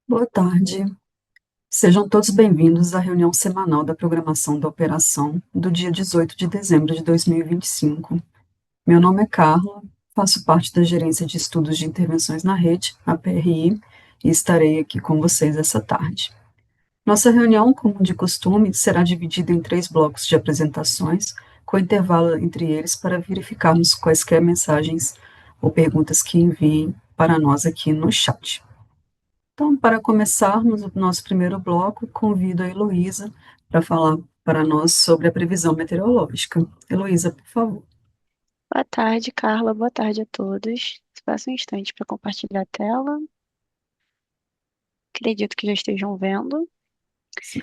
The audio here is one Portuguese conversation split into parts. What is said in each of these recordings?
Boa tarde. Sejam todos bem-vindos à reunião semanal da programação da operação do dia 18 de dezembro de 2025. Meu nome é Carla, faço parte da Gerência de Estudos de Intervenções na Rede, a PRI, e estarei aqui com vocês essa tarde. Nossa reunião, como de costume, será dividida em três blocos de apresentações, com intervalo entre eles para verificarmos quaisquer mensagens ou perguntas que enviem para nós aqui no chat. Então, para começarmos o nosso primeiro bloco, convido a Heloísa para falar para nós sobre a previsão meteorológica. Heloísa, por favor. Boa tarde, Carla. Boa tarde a todos. Faça um instante para compartilhar a tela. Acredito que já estejam vendo. Sim.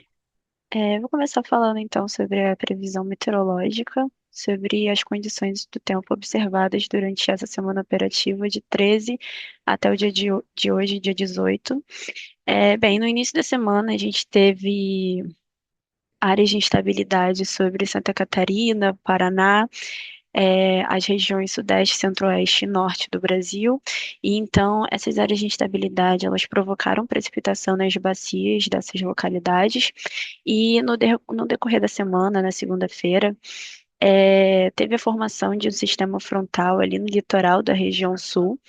Vou começar falando então sobre a previsão meteorológica, sobre as condições do tempo observadas durante essa semana operativa de 13 até o dia de hoje, dia 18. Bem, no início da semana a gente teve áreas de instabilidade sobre Santa Catarina, Paraná, as regiões Sudeste, Centro-Oeste e Norte do Brasil. E então, essas áreas de instabilidade, elas provocaram precipitação nas bacias dessas localidades. E no decorrer da semana, na segunda-feira, teve a formação de um sistema frontal ali no litoral da região sul.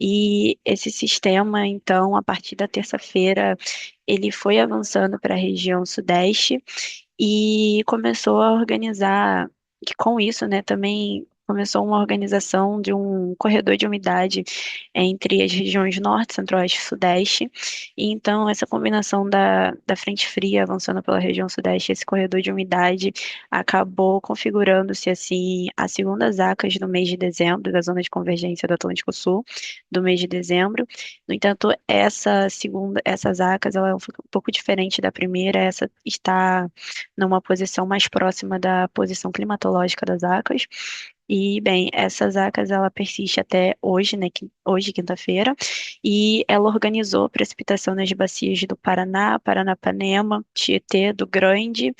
E esse sistema, então, a partir da terça-feira, ele foi avançando para a região Sudeste e começou a organizar, que com isso, né, também começou uma organização de um corredor de umidade entre as regiões Norte, Centro-Oeste e Sudeste. E então, essa combinação da frente fria avançando pela região Sudeste, esse corredor de umidade, acabou configurando-se, assim, as segundas ACAS do mês de dezembro, da zona de convergência do Atlântico Sul, do mês de dezembro. No entanto, essas ACAS, ela é um pouco diferente da primeira, essa está numa posição mais próxima da posição climatológica das ACAS. E, bem, essas ACAS, ela persiste até hoje, né, hoje, quinta-feira, e ela organizou precipitação nas bacias do Paraná, Paranapanema, Tietê, do Grande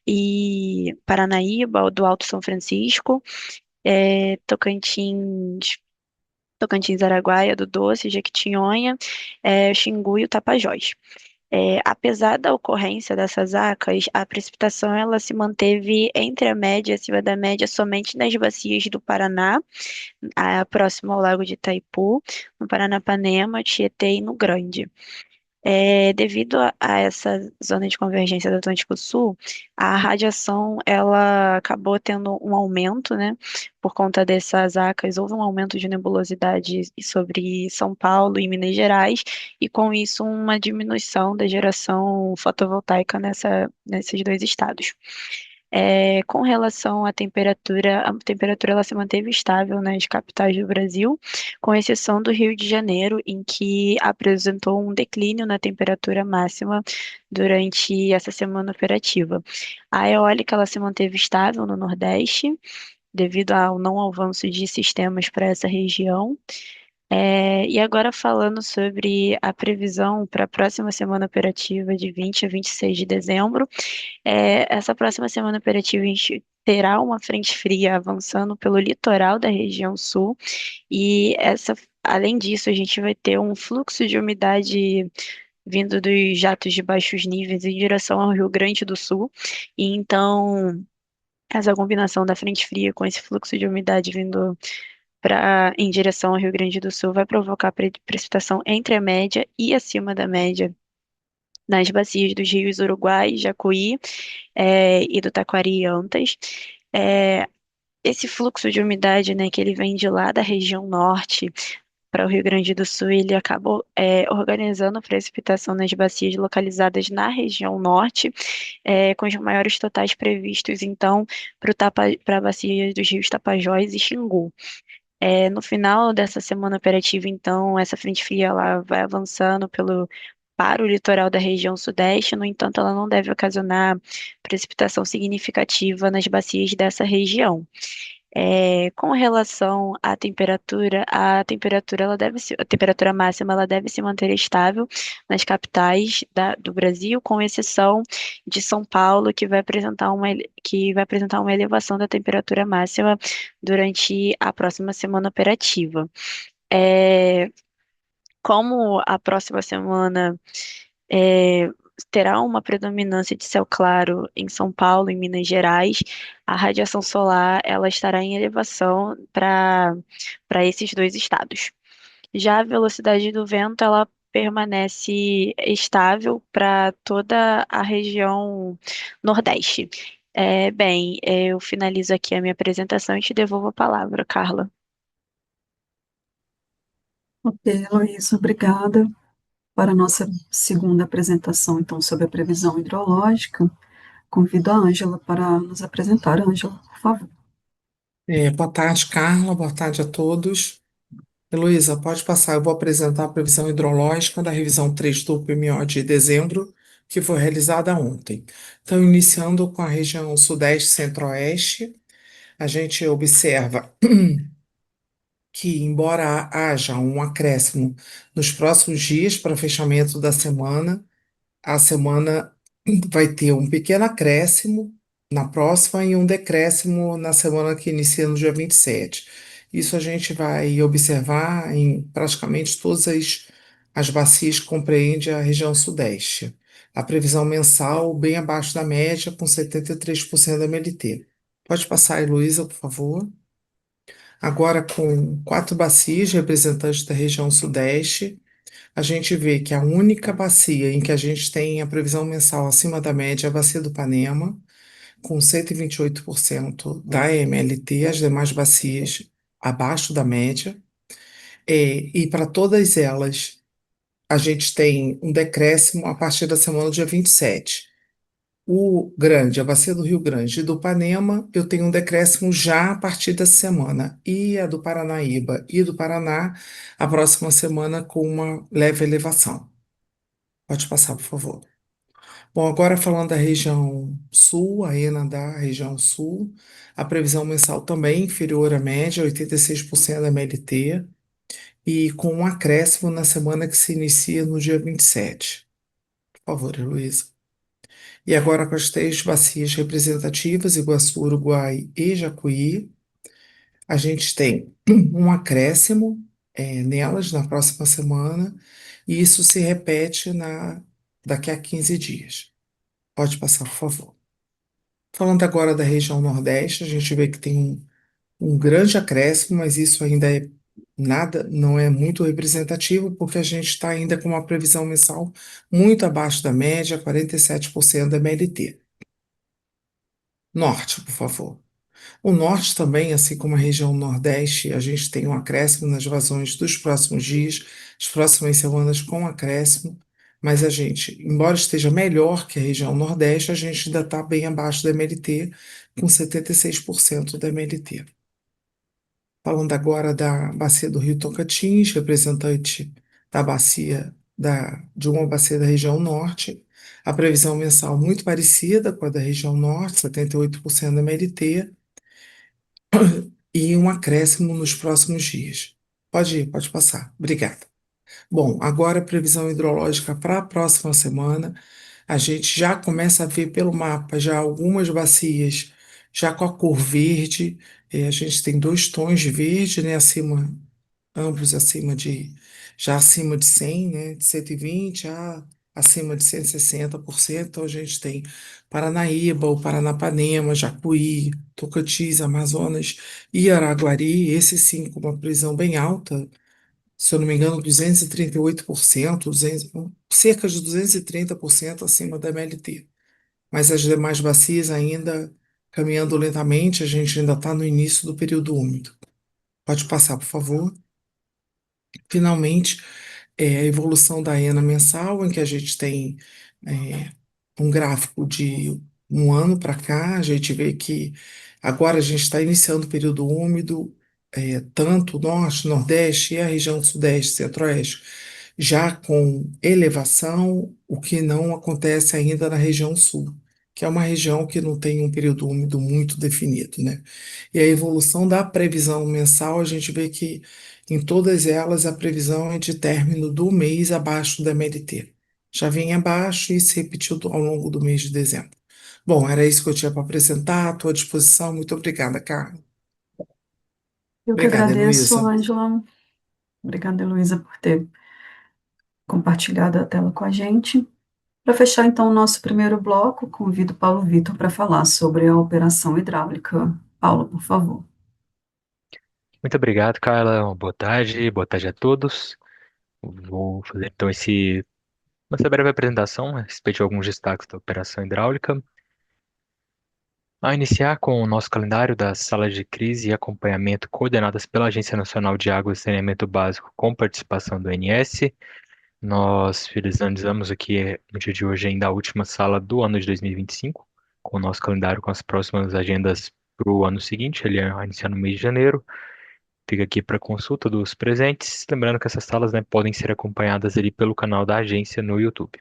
e Paranaíba, do Alto São Francisco, Tocantins, Araguaia, do Doce, Jequitinhonha, Xingu e o Tapajós. Apesar da ocorrência dessas ACAS, a precipitação ela se manteve entre a média e acima da média somente nas bacias do Paraná, próximo ao Lago de Itaipu, no Paranapanema, Tietê e no Grande. Devido a essa zona de convergência do Atlântico Sul, a radiação ela acabou tendo um aumento, né? Por conta dessas ACAS, houve um aumento de nebulosidade sobre São Paulo e Minas Gerais, e com isso uma diminuição da geração fotovoltaica nesses dois estados. Com relação à temperatura, a temperatura ela se manteve estável nas capitais do Brasil, com exceção do Rio de Janeiro, em que apresentou um declínio na temperatura máxima durante essa semana operativa. A eólica ela se manteve estável no Nordeste, devido ao não avanço de sistemas para essa região. E agora falando sobre a previsão para a próxima semana operativa de 20 a 26 de dezembro, essa próxima semana operativa a gente terá uma frente fria avançando pelo litoral da região sul e além disso, a gente vai ter um fluxo de umidade vindo dos jatos de baixos níveis em direção ao Rio Grande do Sul. E então, essa combinação da frente fria com esse fluxo de umidade vindo em direção ao Rio Grande do Sul vai provocar precipitação entre a média e acima da média nas bacias dos rios Uruguai, Jacuí, e do Taquari e Antas. É, Esse fluxo de umidade, né, que ele vem de lá da região norte para o Rio Grande do Sul, ele acabou organizando precipitação nas bacias localizadas na região norte, com os maiores totais previstos, então, para a bacia dos rios Tapajós e Xingu. No final dessa semana operativa, então, essa frente fria ela vai avançando para o litoral da região sudeste, no entanto, ela não deve ocasionar precipitação significativa nas bacias dessa região. Com relação à temperatura, a temperatura máxima ela deve se manter estável nas capitais do Brasil, com exceção de São Paulo, que vai apresentar uma elevação da temperatura máxima durante a próxima semana operativa. É, Como a próxima semana é, terá uma predominância de céu claro em São Paulo, em Minas Gerais, a radiação solar ela estará em elevação para esses dois estados. Já a velocidade do vento ela permanece estável para toda a região Nordeste. Bem, eu finalizo aqui a minha apresentação e te devolvo a palavra, Carla. Ok, Heloísa, obrigada. Para a nossa segunda apresentação, então, sobre a previsão hidrológica, convido a Ângela para nos apresentar. Ângela, por favor. Boa tarde, Carla. Boa tarde a todos. Heloísa, pode passar. Eu vou apresentar a previsão hidrológica da revisão 3 do PMO de dezembro, que foi realizada ontem. Então, iniciando com a região Sudeste e Centro-Oeste, a gente observa que, embora haja um acréscimo nos próximos dias para fechamento da semana, a semana vai ter um pequeno acréscimo na próxima e um decréscimo na semana que inicia no dia 27. Isso a gente vai observar em praticamente todas as bacias que compreende a região sudeste. A previsão mensal bem abaixo da média, com 73% da MLT. Pode passar, Heloísa, por favor. Agora, com quatro bacias representantes da região sudeste, a gente vê que a única bacia em que a gente tem a previsão mensal acima da média é a bacia do Panema, com 128% da MLT, as demais bacias abaixo da média. E para todas elas, a gente tem um decréscimo a partir da semana do dia 27. O Grande, a bacia do Rio Grande e do Panema, eu tenho um decréscimo já a partir dessa semana. E a do Paranaíba e do Paraná, a próxima semana com uma leve elevação. Pode passar, por favor. Bom, agora falando da região sul, a ENA da região sul, a previsão mensal também inferior à média, 86% da MLT, e com um acréscimo na semana que se inicia no dia 27. Por favor, Heloísa. E agora com as três bacias representativas, Iguaçu, Uruguai e Jacuí, a gente tem um acréscimo nelas na próxima semana, e isso se repete daqui a 15 dias. Pode passar, por favor. Falando agora da região Nordeste, a gente vê que tem um grande acréscimo, mas isso ainda é nada, não é muito representativo, porque a gente está ainda com uma previsão mensal muito abaixo da média, 47% da MLT. Norte, por favor. O norte também, assim como a região nordeste, a gente tem um acréscimo nas vazões dos próximos dias, as próximas semanas com acréscimo, mas a gente, embora esteja melhor que a região nordeste, a gente ainda está bem abaixo da MLT, com 76% da MLT. Falando agora da bacia do Rio Tocantins, representante da bacia de uma bacia da região norte, a previsão mensal muito parecida com a da região norte, 78% da MLT, e um acréscimo nos próximos dias. Pode ir, pode passar. Obrigada. Bom, agora a previsão hidrológica para a próxima semana. A gente já começa a ver pelo mapa já algumas bacias já com a cor verde. A gente tem dois tons de verde, né, acima, ambos já acima de 100, né, de 120 a acima de 160%. Então a gente tem Paranaíba, o Paranapanema, Jacuí, Tocantins, Amazonas e Araguari, esse sim com uma previsão bem alta, se eu não me engano, 238%, cerca de 230% acima da MLT. Mas as demais bacias ainda caminhando lentamente, a gente ainda está no início do período úmido. Pode passar, por favor. Finalmente, a evolução da ENA mensal, em que a gente tem é, um gráfico de um ano para cá, a gente vê que agora a gente está iniciando o período úmido, tanto o norte, nordeste e a região sudeste, centro-oeste, já com elevação, o que não acontece ainda na região sul, que é uma região que não tem um período úmido muito definido, né? E a evolução da previsão mensal, a gente vê que em todas elas a previsão é de término do mês abaixo da MLT. Já vinha abaixo e se repetiu ao longo do mês de dezembro. Bom, era isso que eu tinha para apresentar, à tua disposição. Muito obrigada, Carla. Eu que Obrigada, agradeço, Heloísa. Ângela. Obrigada, Heloísa, por ter compartilhado a tela com a gente. Para fechar, então, o nosso primeiro bloco, convido Paulo Vitor para falar sobre a operação hidráulica. Paulo, por favor. Muito obrigado, Carla. Uma boa tarde a todos. Vou fazer então essa breve apresentação a respeito de alguns destaques da operação hidráulica. A iniciar com o nosso calendário das salas de crise e acompanhamento coordenadas pela Agência Nacional de Água e Saneamento Básico com participação do ANS. Nós finalizamos aqui no dia de hoje ainda a última sala do ano de 2025, com o nosso calendário com as próximas agendas para o ano seguinte, ele vai iniciar no mês de janeiro. Fica aqui para consulta dos presentes. Lembrando que essas salas, né, podem ser acompanhadas ali pelo canal da agência no YouTube.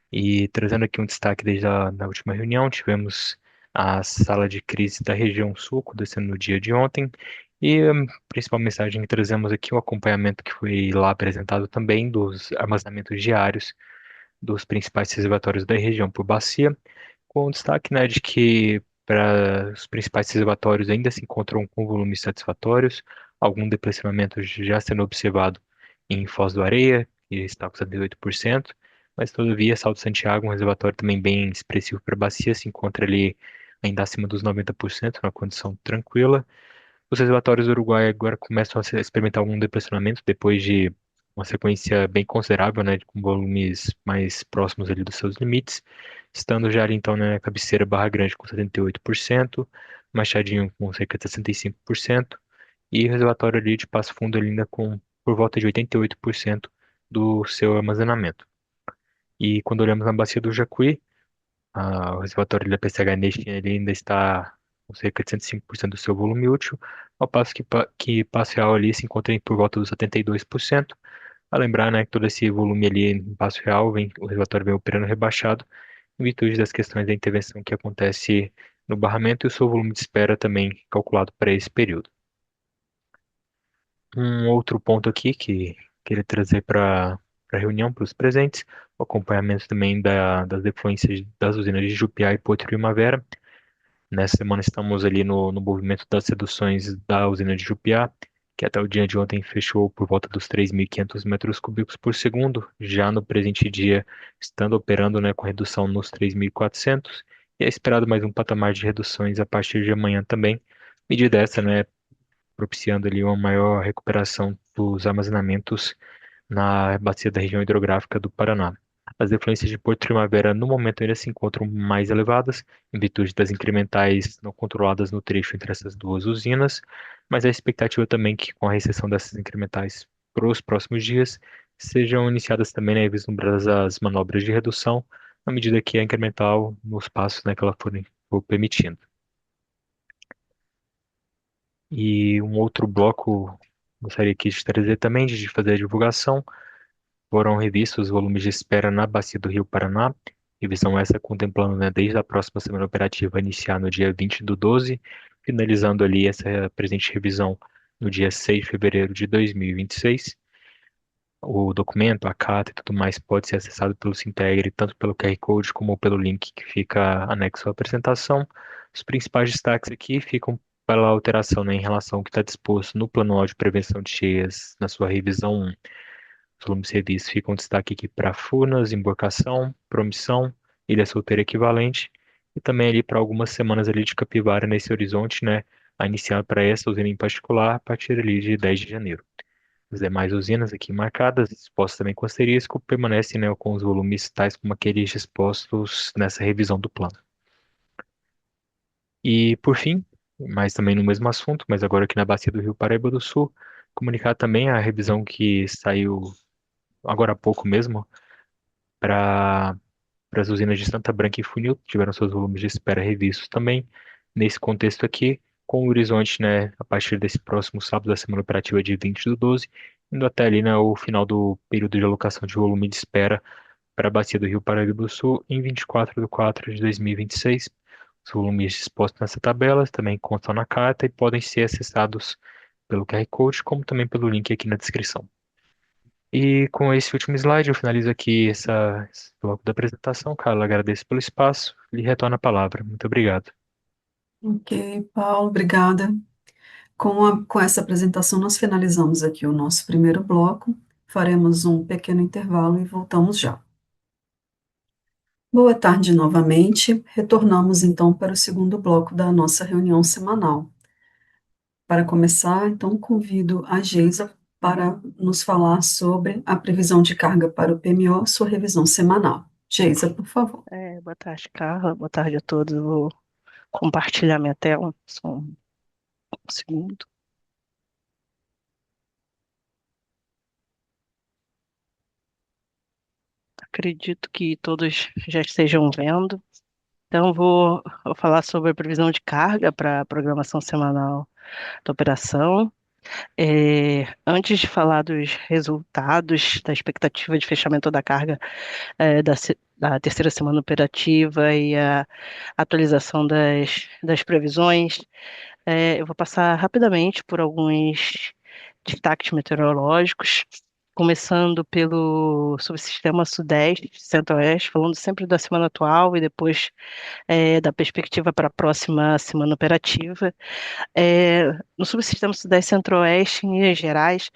E trazendo aqui um destaque desde a da última reunião, tivemos a sala de crise da região sul acontecendo no dia de ontem. E a principal mensagem que trazemos aqui é o acompanhamento que foi lá apresentado também dos armazenamentos diários dos principais reservatórios da região por bacia, com destaque, né, de que para os principais reservatórios ainda se encontram com volumes satisfatórios, algum depressionamento já sendo observado em Foz do Areia, que está com 78%, mas todavia Salto Santiago, um reservatório também bem expressivo para a bacia, se encontra ali ainda acima dos 90%, numa condição tranquila. Os reservatórios do Uruguai agora começam a experimentar algum depressionamento depois de uma sequência bem considerável, né, com volumes mais próximos ali dos seus limites, estando já ali então na cabeceira Barra Grande com 78%, Machadinho com cerca de 65% e o reservatório ali de Passo Fundo ali ainda com por volta de 88% do seu armazenamento. E quando olhamos na bacia do Jacuí, o reservatório da PCH Neste ele ainda está com cerca de 105% do seu volume útil, ao passo que Passo Real ali se encontra por volta dos 72%. A lembrar, né, que todo esse volume ali em Passo Real, o reservatório vem operando rebaixado, em virtude das questões da intervenção que acontece no barramento e o seu volume de espera também calculado para esse período. Um outro ponto aqui que queria trazer para a reunião, para os presentes, o acompanhamento também das defluências das usinas de Jupiá e Porto Primavera. Nessa semana estamos ali no movimento das reduções da usina de Jupiá, que até o dia de ontem fechou por volta dos 3.500 metros cúbicos por segundo, já no presente dia estando operando, né, com redução nos 3.400, e é esperado mais um patamar de reduções a partir de amanhã também, medida essa, né, propiciando ali uma maior recuperação dos armazenamentos na bacia da região hidrográfica do Paraná. As defluências de Porto Primavera no momento ainda se encontram mais elevadas, em virtude das incrementais não controladas no trecho entre essas duas usinas, mas a expectativa também que com a recessão dessas incrementais para os próximos dias sejam iniciadas também, né, vislumbradas as manobras de redução, à medida que a incremental nos passos, né, que ela for permitindo. E um outro bloco gostaria aqui de trazer também, de fazer a divulgação. Foram revistos os volumes de espera na bacia do Rio Paraná, revisão essa contemplando, né, desde a próxima semana operativa iniciar no dia 20 do 12, finalizando ali essa presente revisão no dia 6 de fevereiro de 2026. O documento, a carta e tudo mais pode ser acessado pelo Sintegre, tanto pelo QR Code como pelo link que fica anexo à apresentação. Os principais destaques aqui ficam pela alteração, né, em relação ao que está disposto no Plano de Prevenção de Cheias na sua revisão 1. Os volumes revistos ficam destaque aqui para Furnas, Emborcação, Promissão, Ilha Solteira Equivalente e também ali para algumas semanas ali de Capivara nesse horizonte, né, a iniciar para essa usina em particular a partir ali de 10 de janeiro. As demais usinas aqui marcadas, expostas também com asterisco, permanecem, né, com os volumes tais como aqueles expostos nessa revisão do plano. E, por fim, mas também no mesmo assunto, mas agora aqui na bacia do Rio Paraíba do Sul, comunicar também a revisão que saiu agora há pouco mesmo para as usinas de Santa Branca e Funil, que tiveram seus volumes de espera revistos também. Nesse contexto aqui, com o horizonte, né, a partir desse próximo sábado da semana operativa de 20 do 12, indo até ali, né, o final do período de alocação de volume de espera para a bacia do Rio Paraíba do Sul em 24 de 4 de 2026. Os volumes expostos nessa tabela também constam na carta e podem ser acessados pelo QR Code, como também pelo link aqui na descrição. E com esse último slide, eu finalizo aqui esse bloco da apresentação. Carla, agradeço pelo espaço e retorno a palavra. Muito obrigado. Ok, Paulo, obrigada. Com essa apresentação, nós finalizamos aqui o nosso primeiro bloco. Faremos um pequeno intervalo e voltamos já. Boa tarde novamente. Retornamos então para o segundo bloco da nossa reunião semanal. Para começar, então, convido a Geisa para nos falar sobre a previsão de carga para o PMO, sua revisão semanal. Geisa, por favor. Boa tarde, Carla. Boa tarde a todos. Eu vou compartilhar minha tela. Só um segundo. Acredito que todos já estejam vendo. Então, vou falar sobre a previsão de carga para a programação semanal da operação. Antes de falar dos resultados, da expectativa de fechamento da carga da terceira semana operativa e a atualização das previsões, eu vou passar rapidamente por alguns destaques meteorológicos, começando pelo subsistema Sudeste, Centro-Oeste, falando sempre da semana atual e depois da perspectiva para a próxima semana operativa. No subsistema Sudeste Centro-Oeste, em Minas Gerais,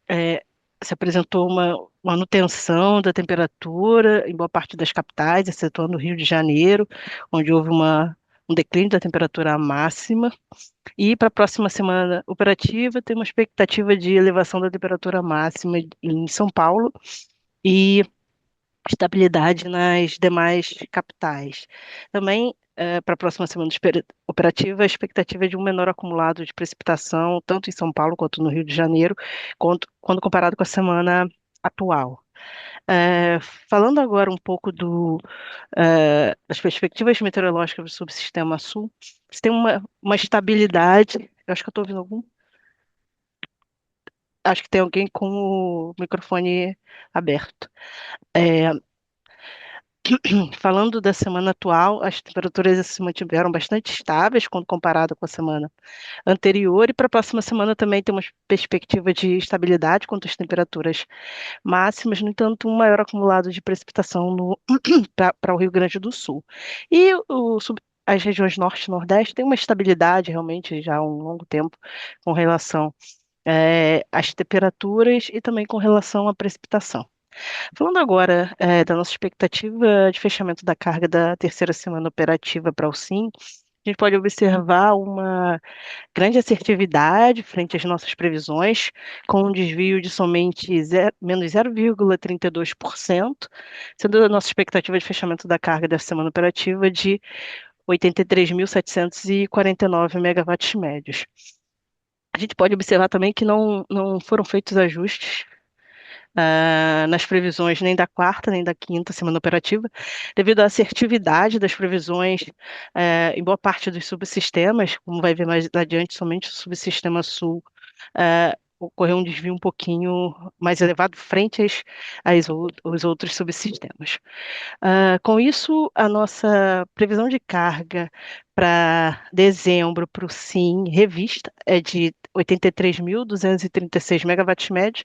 é, se apresentou uma manutenção da temperatura em boa parte das capitais, excetuando o Rio de Janeiro, onde houve um declínio da temperatura máxima. E para a próxima semana operativa, tem uma expectativa de elevação da temperatura máxima em São Paulo e estabilidade nas demais capitais. Também, para a próxima semana operativa, a expectativa é de um menor acumulado de precipitação, tanto em São Paulo quanto no Rio de Janeiro, quando comparado com a semana atual. É, Falando agora um pouco das perspectivas meteorológicas do subsistema sul, você tem uma estabilidade. Eu acho que eu estou ouvindo algum. Acho que tem alguém com o microfone aberto. É, Falando da semana atual, as temperaturas se mantiveram bastante estáveis quando comparado com a semana anterior, e para a próxima semana também temos perspectiva de estabilidade quanto às temperaturas máximas, no entanto, um maior acumulado de precipitação para o Rio Grande do Sul. E as regiões Norte e Nordeste têm uma estabilidade realmente já há um longo tempo com relação às temperaturas e também com relação à precipitação. Falando agora da nossa expectativa de fechamento da carga da terceira semana operativa para o SIM, a gente pode observar uma grande assertividade frente às nossas previsões, com um desvio de somente menos 0,32%, sendo a nossa expectativa de fechamento da carga dessa semana operativa de 83.749 megawatts médios. A gente pode observar também que não foram feitos ajustes nas previsões nem da quarta nem da quinta semana operativa, devido à assertividade das previsões em boa parte dos subsistemas, como vai ver mais adiante, somente o subsistema sul ocorreu um desvio um pouquinho mais elevado frente aos outros subsistemas. Com isso, a nossa previsão de carga para dezembro para o SIM revista é de 83.236 megawatts médios,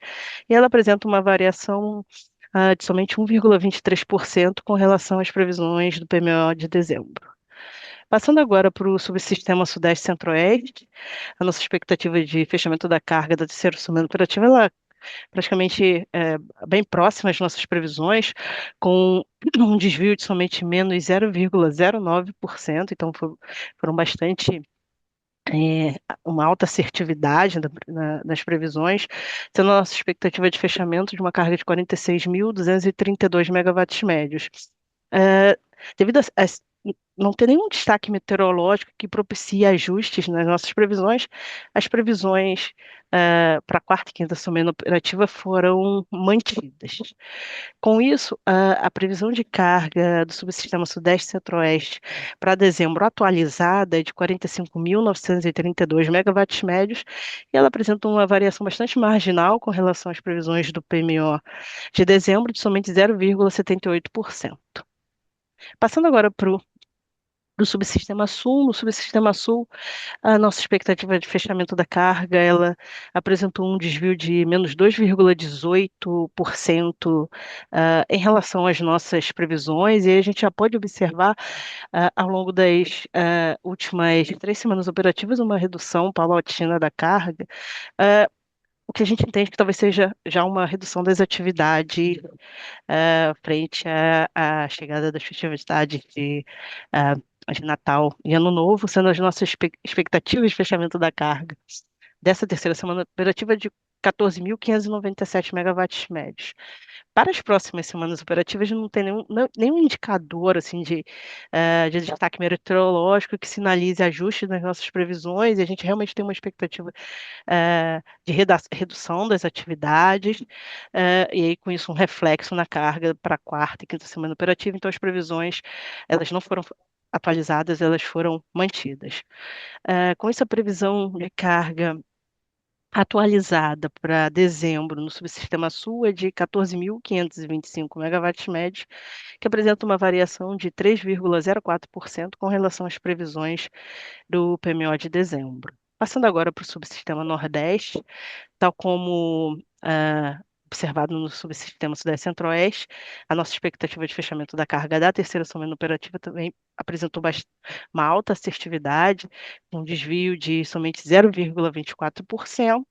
e ela apresenta uma variação de somente 1,23% com relação às previsões do PMO de dezembro. Passando agora para o subsistema Sudeste Centro-Oeste, a nossa expectativa de fechamento da carga da terceira semana operativa, ela praticamente bem próxima às nossas previsões, com um desvio de somente menos 0,09%, então foram bastante uma alta assertividade nas previsões, sendo a nossa expectativa de fechamento de uma carga de 46.232 megawatts médios. Devido a não ter nenhum destaque meteorológico que propicie ajustes nas nossas previsões, as previsões para a quarta e quinta semana operativa foram mantidas. Com isso, a previsão de carga do subsistema Sudeste e Centro-Oeste para dezembro atualizada é de 45.932 megawatts médios, e ela apresenta uma variação bastante marginal com relação às previsões do PMO de dezembro, de somente 0,78%. Passando agora para o subsistema Sul. No subsistema Sul, a nossa expectativa de fechamento da carga, ela apresentou um desvio de menos 2,18% em relação às nossas previsões, e aí a gente já pode observar ao longo das últimas 3 semanas operativas uma redução paulatina da carga, o que a gente entende que talvez seja já uma redução das atividades frente à chegada das festividades de Natal e Ano Novo, sendo as nossas expectativas de fechamento da carga dessa terceira semana operativa de 14.597 megawatts médios. Para as próximas semanas operativas, não tem nenhum indicador assim de destaque meteorológico que sinalize ajuste nas nossas previsões, e a gente realmente tem uma expectativa de redução das atividades, e aí com isso um reflexo na carga para a quarta e quinta semana operativa. Então as previsões, elas não foram atualizadas, elas foram mantidas. Com essa previsão de carga atualizada para dezembro no subsistema sul é de 14.525 megawatts médios, que apresenta uma variação de 3,04% com relação às previsões do PMO de dezembro. Passando agora para o subsistema Nordeste, tal como observado no subsistema Sudeste e Centro-Oeste, a nossa expectativa de fechamento da carga da terceira semana operativa também apresentou uma alta assertividade, um desvio de somente 0,24%,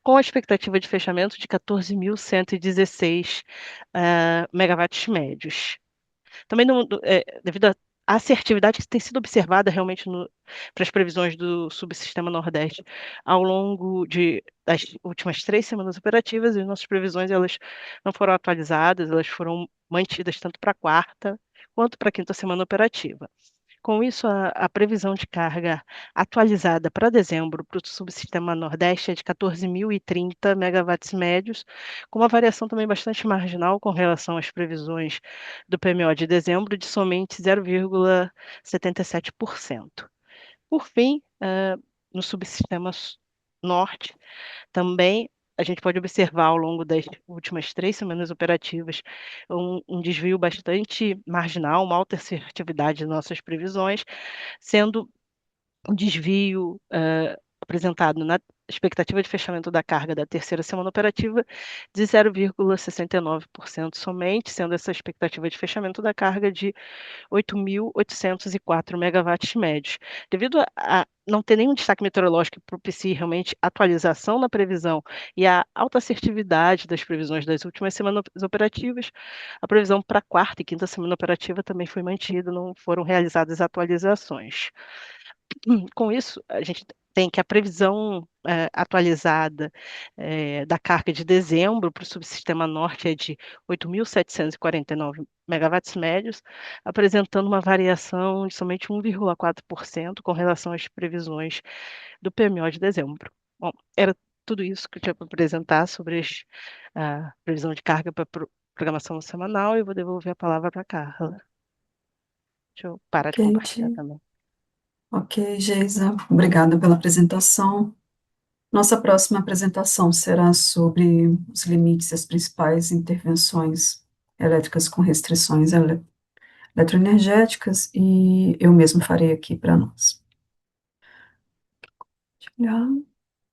com a expectativa de fechamento de 14.116 megawatts médios. Também devido à assertividade que tem sido observada realmente para as previsões do subsistema Nordeste ao longo das últimas 3 semanas operativas, as nossas previsões elas não foram atualizadas, elas foram mantidas tanto para a quarta quanto para a quinta semana operativa. Com isso, a previsão de carga atualizada para dezembro para o subsistema Nordeste é de 14.030 megawatts médios, com uma variação também bastante marginal com relação às previsões do PMO de dezembro, de somente 0,77%. Por fim, no subsistema Norte, também a gente pode observar ao longo das últimas 3 semanas operativas um desvio bastante marginal, uma alta assertividade de nossas previsões, sendo um desvio apresentado na expectativa de fechamento da carga da terceira semana operativa de 0,69% somente, sendo essa expectativa de fechamento da carga de 8.804 megawatts médios. Devido a não ter nenhum destaque meteorológico que propicie realmente atualização na previsão e a alta assertividade das previsões das últimas semanas operativas, a previsão para a quarta e quinta semana operativa também foi mantida, não foram realizadas atualizações. Com isso, a gente tem que a previsão atualizada da carga de dezembro para o subsistema norte é de 8.749 megawatts médios, apresentando uma variação de somente 1,4% com relação às previsões do PMO de dezembro. Bom, era tudo isso que eu tinha para apresentar sobre a previsão de carga para programação semanal, e eu vou devolver a palavra para a Carla. Deixa eu parar de compartilhar Ok, também. ok, Geisa, obrigada pela apresentação. Nossa próxima apresentação será sobre os limites e as principais intervenções elétricas com restrições eletroenergéticas, e eu mesmo farei aqui para nós. Já.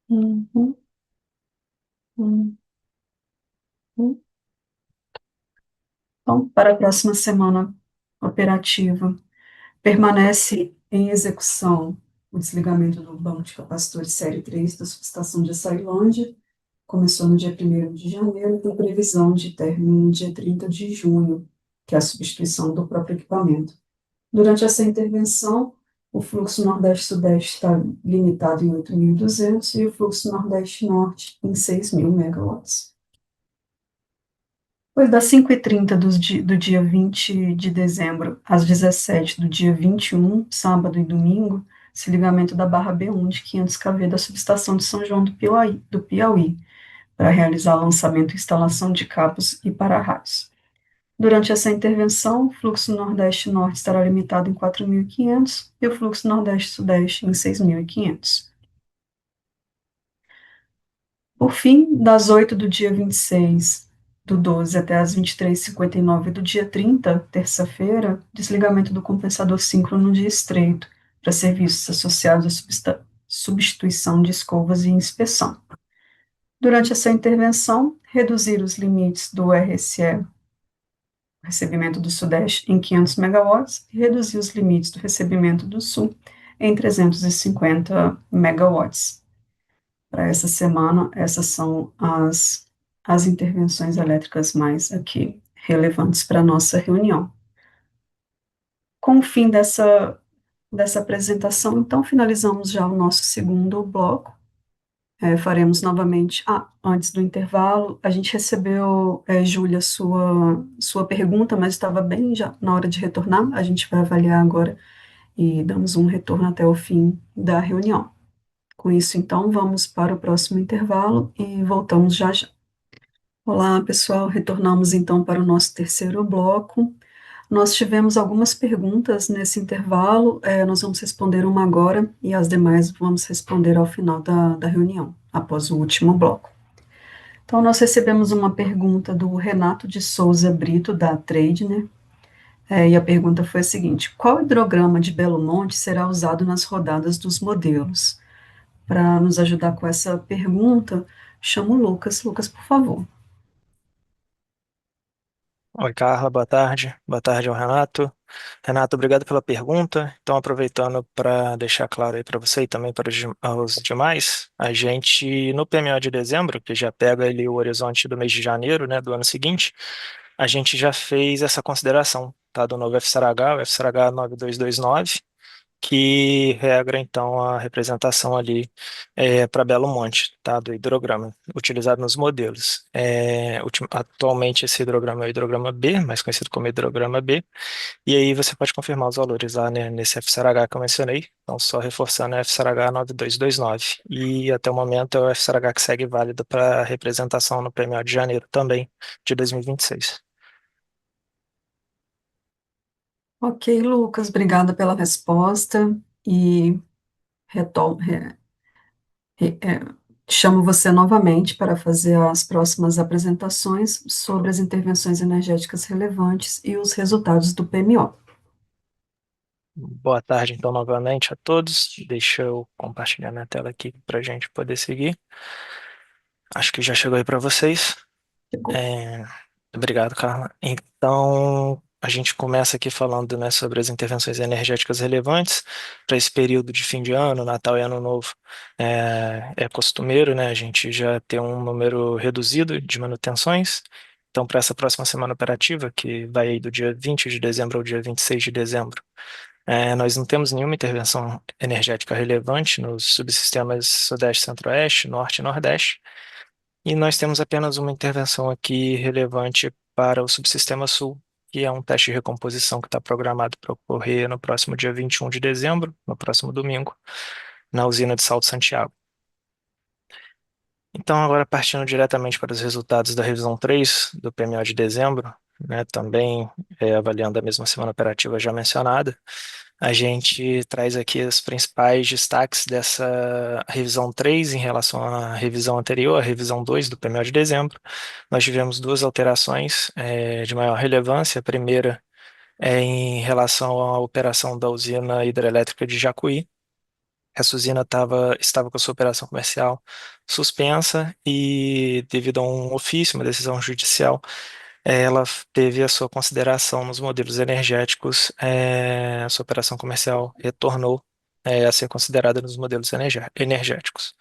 Uhum, uhum. Então, para a próxima semana operativa, permanece em execução o desligamento do banco de capacitores série 3 da subestação de Açailândia. Começou no dia 1º de janeiro e tem previsão de término no dia 30 de junho, que é a substituição do próprio equipamento. Durante essa intervenção, o fluxo Nordeste-Sudeste está limitado em 8.200 e o fluxo Nordeste-Norte em 6.000 megawatts. Pois das 5h30 do dia 20 de dezembro às 17 do dia 21, sábado e domingo, desligamento da barra B1 de 500 kV da subestação de São João do Piauí, para realizar lançamento e instalação de cabos e para-raios. Durante essa intervenção, o fluxo Nordeste-Norte estará limitado em 4.500 e o fluxo Nordeste-Sudeste em 6.500. Por fim, das 8 do dia 26 do 12 até as 23h59 do dia 30, terça-feira, desligamento do compensador síncrono de estreito para serviços associados à substituição de escovas e inspeção. Durante essa intervenção, reduzir os limites do RSE, recebimento do Sudeste, em 500 megawatts e reduzir os limites do recebimento do Sul em 350 megawatts. Para essa semana, essas são as intervenções elétricas mais aqui relevantes para a nossa reunião. Com o fim dessa apresentação, então, finalizamos já o nosso segundo bloco. Faremos novamente. Antes do intervalo, a gente recebeu, Júlia, sua pergunta, mas estava bem já na hora de retornar. A gente vai avaliar agora e damos um retorno até o fim da reunião. Com isso, então, vamos para o próximo intervalo e voltamos já já. Olá, pessoal, retornamos então para o nosso terceiro bloco. Nós tivemos algumas perguntas nesse intervalo, nós vamos responder uma agora e as demais vamos responder ao final da reunião, após o último bloco. Então, nós recebemos uma pergunta do Renato de Souza Brito, da Tradner, e a pergunta foi a seguinte: qual hidrograma de Belo Monte será usado nas rodadas dos modelos? Para nos ajudar com essa pergunta, chamo o Lucas. Lucas, por favor. Oi, Carla, boa tarde. Boa tarde ao Renato. Renato, obrigado pela pergunta. Então, aproveitando para deixar claro aí para você e também para os demais, a gente, no PMO de dezembro, que já pega ali o horizonte do mês de janeiro, né, do ano seguinte, a gente já fez essa consideração, tá, do novo FSARH, o FSARH 9229, que regra então a representação ali para Belo Monte, tá, do hidrograma utilizado nos modelos. Atualmente esse hidrograma é o hidrograma B, mais conhecido como hidrograma B, e aí você pode confirmar os valores lá, né, nesse FSARH que eu mencionei, então só reforçando é FSARH 9229, e até o momento é o FSARH que segue válido para representação no PMO de janeiro também, de 2026. Ok, Lucas, obrigada pela resposta e retom- re- chamo você novamente para fazer as próximas apresentações sobre as intervenções energéticas relevantes e os resultados do PMO. Boa tarde, então, novamente a todos. Deixa eu compartilhar minha tela aqui para a gente poder seguir. Acho que já chegou aí para vocês. Chegou. É, Obrigado, Carla. Então, a gente começa aqui falando, né, sobre as intervenções energéticas relevantes para esse período de fim de ano, Natal e Ano Novo. É costumeiro, né, a gente já ter um número reduzido de manutenções. Então, para essa próxima semana operativa, que vai aí do dia 20 de dezembro ao dia 26 de dezembro, nós não temos nenhuma intervenção energética relevante nos subsistemas Sudeste, Centro-Oeste, Norte e Nordeste. E nós temos apenas uma intervenção aqui relevante para o subsistema Sul, que é um teste de recomposição que está programado para ocorrer no próximo dia 21 de dezembro, no próximo domingo, na usina de Salto Santiago. Então, agora partindo diretamente para os resultados da revisão 3 do PMO de dezembro, né, também avaliando a mesma semana operativa já mencionada, a gente traz aqui os principais destaques dessa revisão 3 em relação à revisão anterior, a revisão 2 do PMO de dezembro. Nós tivemos duas alterações de maior relevância. A primeira é em relação à operação da usina hidrelétrica de Jacuí. Essa usina estava com a sua operação comercial suspensa e, devido a um ofício, uma decisão judicial, ela teve a sua consideração nos modelos energéticos, a sua operação comercial retornou, a ser considerada nos modelos energéticos.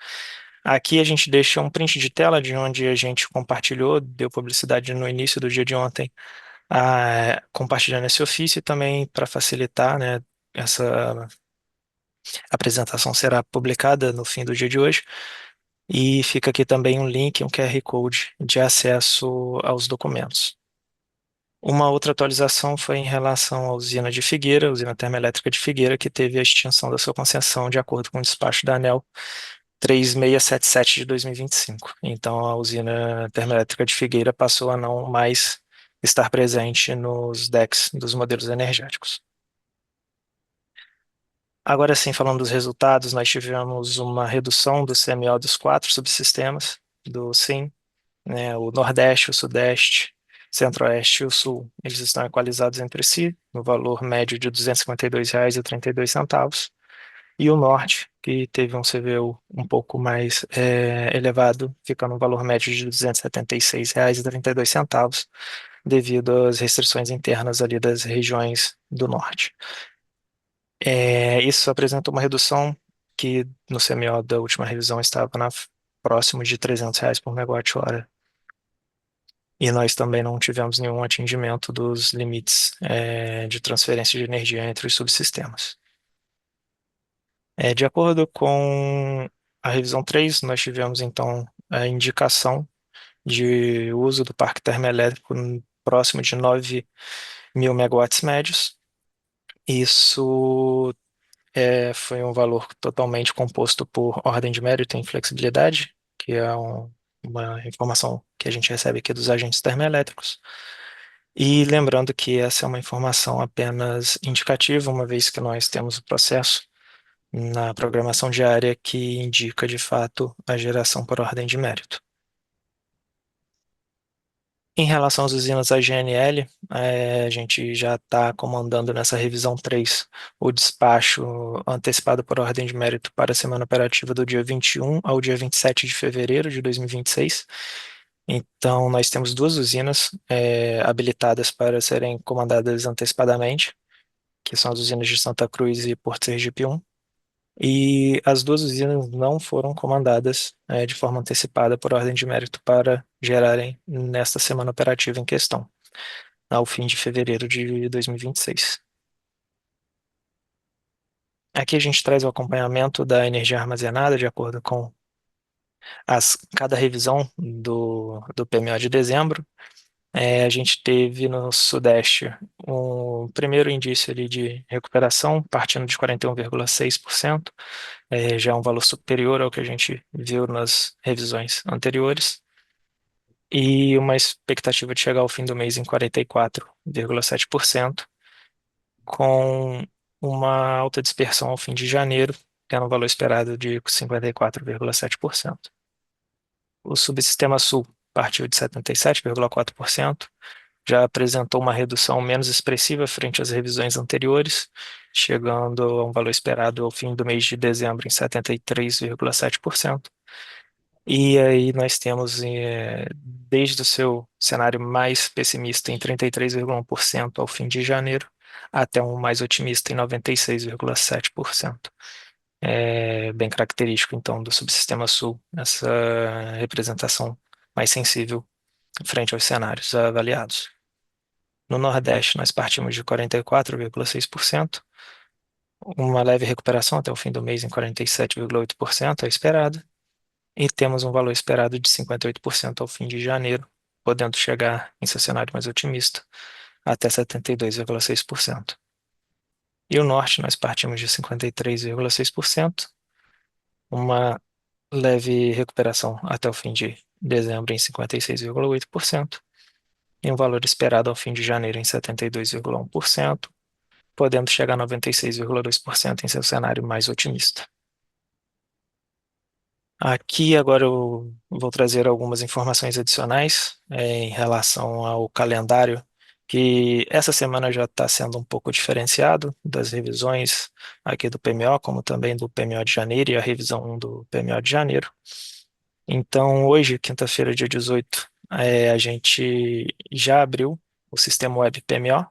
Aqui a gente deixa um print de tela de onde a gente compartilhou, deu publicidade no início do dia de ontem, compartilhando esse ofício e também para facilitar, né, essa apresentação será publicada no fim do dia de hoje. E fica aqui também um link, um QR Code de acesso aos documentos. Uma outra atualização foi em relação à usina de Figueira, a usina termoelétrica de Figueira, que teve a extinção da sua concessão de acordo com o despacho da ANEEL 3677 de 2025. Então, a usina termoelétrica de Figueira passou a não mais estar presente nos decks dos modelos energéticos. Agora sim, falando dos resultados, nós tivemos uma redução do CMO dos quatro subsistemas do SIM, né, o Nordeste, o Sudeste, Centro-Oeste e o Sul. Eles estão equalizados entre si, no valor médio de R$ 252,32. E o Norte, que teve um CVU um pouco mais elevado, fica no valor médio de R$ 276,32, devido às restrições internas ali das regiões do Norte. Isso apresenta uma redução que no CMO da última revisão estava próximo de R$ 300 por megawatt-hora. E nós também não tivemos nenhum atingimento dos limites de transferência de energia entre os subsistemas. De acordo com a revisão 3, nós tivemos então a indicação de uso do parque termoelétrico próximo de 9.000 megawatts médios. Isso foi um valor totalmente composto por ordem de mérito e inflexibilidade, que é uma informação que a gente recebe aqui dos agentes termoelétricos. E lembrando que essa é uma informação apenas indicativa, uma vez que nós temos o processo na programação diária que indica de fato a geração por ordem de mérito. Em relação às usinas AGNL, a gente já está comandando nessa revisão 3 o despacho antecipado por ordem de mérito para a semana operativa do dia 21 ao dia 27 de fevereiro de 2026. Então, nós temos duas usinas habilitadas para serem comandadas antecipadamente, que são as usinas de Santa Cruz e Porto Sergipe 1. E as duas usinas não foram comandadas de forma antecipada por ordem de mérito para gerarem nesta semana operativa em questão, ao fim de fevereiro de 2026. Aqui a gente traz o acompanhamento da energia armazenada de acordo com cada revisão do PMO de dezembro. A gente teve no Sudeste um primeiro indício ali de recuperação, partindo de 41,6%, já é um valor superior ao que a gente viu nas revisões anteriores, e uma expectativa de chegar ao fim do mês em 44,7%, com uma alta dispersão ao fim de janeiro, tendo um valor esperado de 54,7%. O subsistema Sul partiu de 77,4%, já apresentou uma redução menos expressiva frente às revisões anteriores, chegando a um valor esperado ao fim do mês de dezembro em 73,7%. E aí nós temos, desde o seu cenário mais pessimista em 33,1% ao fim de janeiro, até um mais otimista em 96,7%. É bem característico, então, do subsistema Sul, essa representação mais sensível frente aos cenários avaliados. No Nordeste, nós partimos de 44,6%, uma leve recuperação até o fim do mês em 47,8%, é esperado, e temos um valor esperado de 58% ao fim de janeiro, podendo chegar, em seu cenário mais otimista, até 72,6%. E o Norte, nós partimos de 53,6%, uma leve recuperação até o fim de dezembro em 56,8%, e um valor esperado ao fim de janeiro em 72,1%, podendo chegar a 96,2% em seu cenário mais otimista. Aqui agora eu vou trazer algumas informações adicionais em relação ao calendário, que essa semana já está sendo um pouco diferenciado das revisões aqui do PMO, como também do PMO de janeiro e a revisão 1 do PMO de janeiro. Então, hoje, quinta-feira, dia 18, a gente já abriu o sistema web PMO,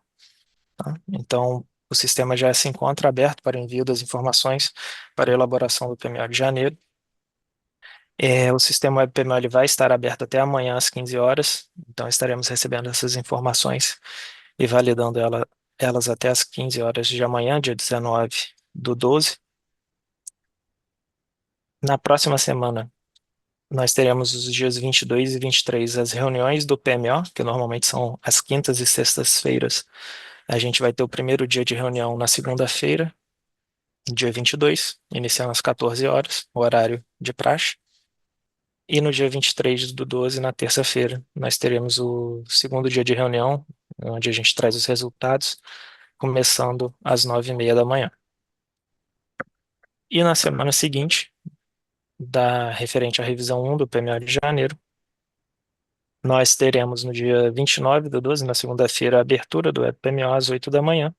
tá? Então, o sistema já se encontra aberto para envio das informações para a elaboração do PMO de janeiro. O sistema web PMO ele vai estar aberto até amanhã às 15 horas, então estaremos recebendo essas informações e validando elas até às 15 horas de amanhã, dia 19/12. Na próxima semana, nós teremos os dias 22 e 23 as reuniões do PMO, que normalmente são as quintas e sextas-feiras. A gente vai ter o primeiro dia de reunião na segunda-feira, dia 22, iniciando às 14 horas, o horário de praxe. E no dia 23/12, na terça-feira, nós teremos o segundo dia de reunião, onde a gente traz os resultados, começando às 9h30 da manhã. E na semana seguinte, referente à revisão 1 do PMO de janeiro, nós teremos no dia 29/12, na segunda-feira, a abertura do PMO às 8 da manhã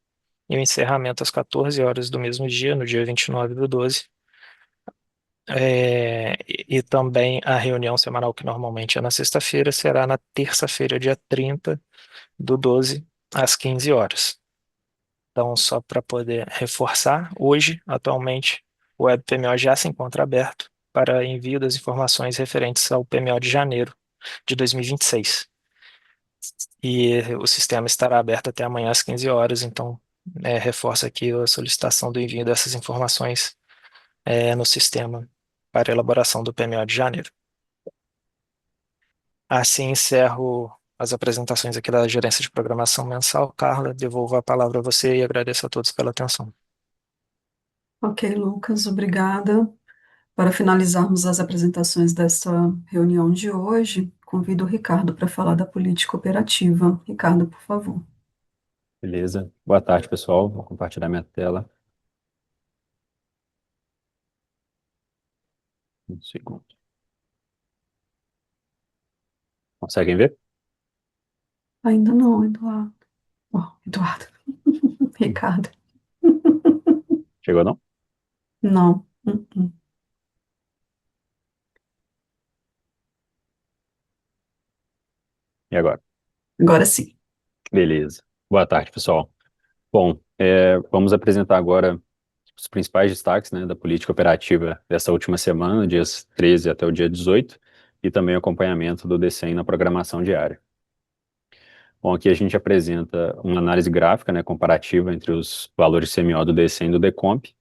e o encerramento às 14 horas do mesmo dia, no dia 29/12. E também a reunião semanal, que normalmente é na sexta-feira, será na terça-feira, dia 30/12, às 15 horas. Então, só para poder reforçar, hoje, atualmente, o Web PMO já se encontra aberto para envio das informações referentes ao PMO de janeiro de 2026. E o sistema estará aberto até amanhã às 15 horas, então reforça aqui a solicitação do envio dessas informações no sistema para elaboração do PMO de janeiro. Assim encerro as apresentações aqui da Gerência de Programação Mensal. Carla, devolvo a palavra a você e agradeço a todos pela atenção. Ok, Lucas, obrigada. Para finalizarmos as apresentações desta reunião de hoje, convido o Ricardo para falar da política operativa. Ricardo, por favor. Beleza. Boa tarde, pessoal. Vou compartilhar minha tela. Um segundo. Conseguem ver? Ainda não, Eduardo. Oh, Eduardo. Ricardo. Chegou, não? Não. E agora? Agora sim. Beleza. Boa tarde, pessoal. Bom, vamos apresentar agora os principais destaques, né, da política operativa dessa última semana, dias 13 até o dia 18, e também o acompanhamento do DCEM na programação diária. Bom, aqui a gente apresenta uma análise gráfica, né, comparativa entre os valores CMO do DCEM e do Decomp.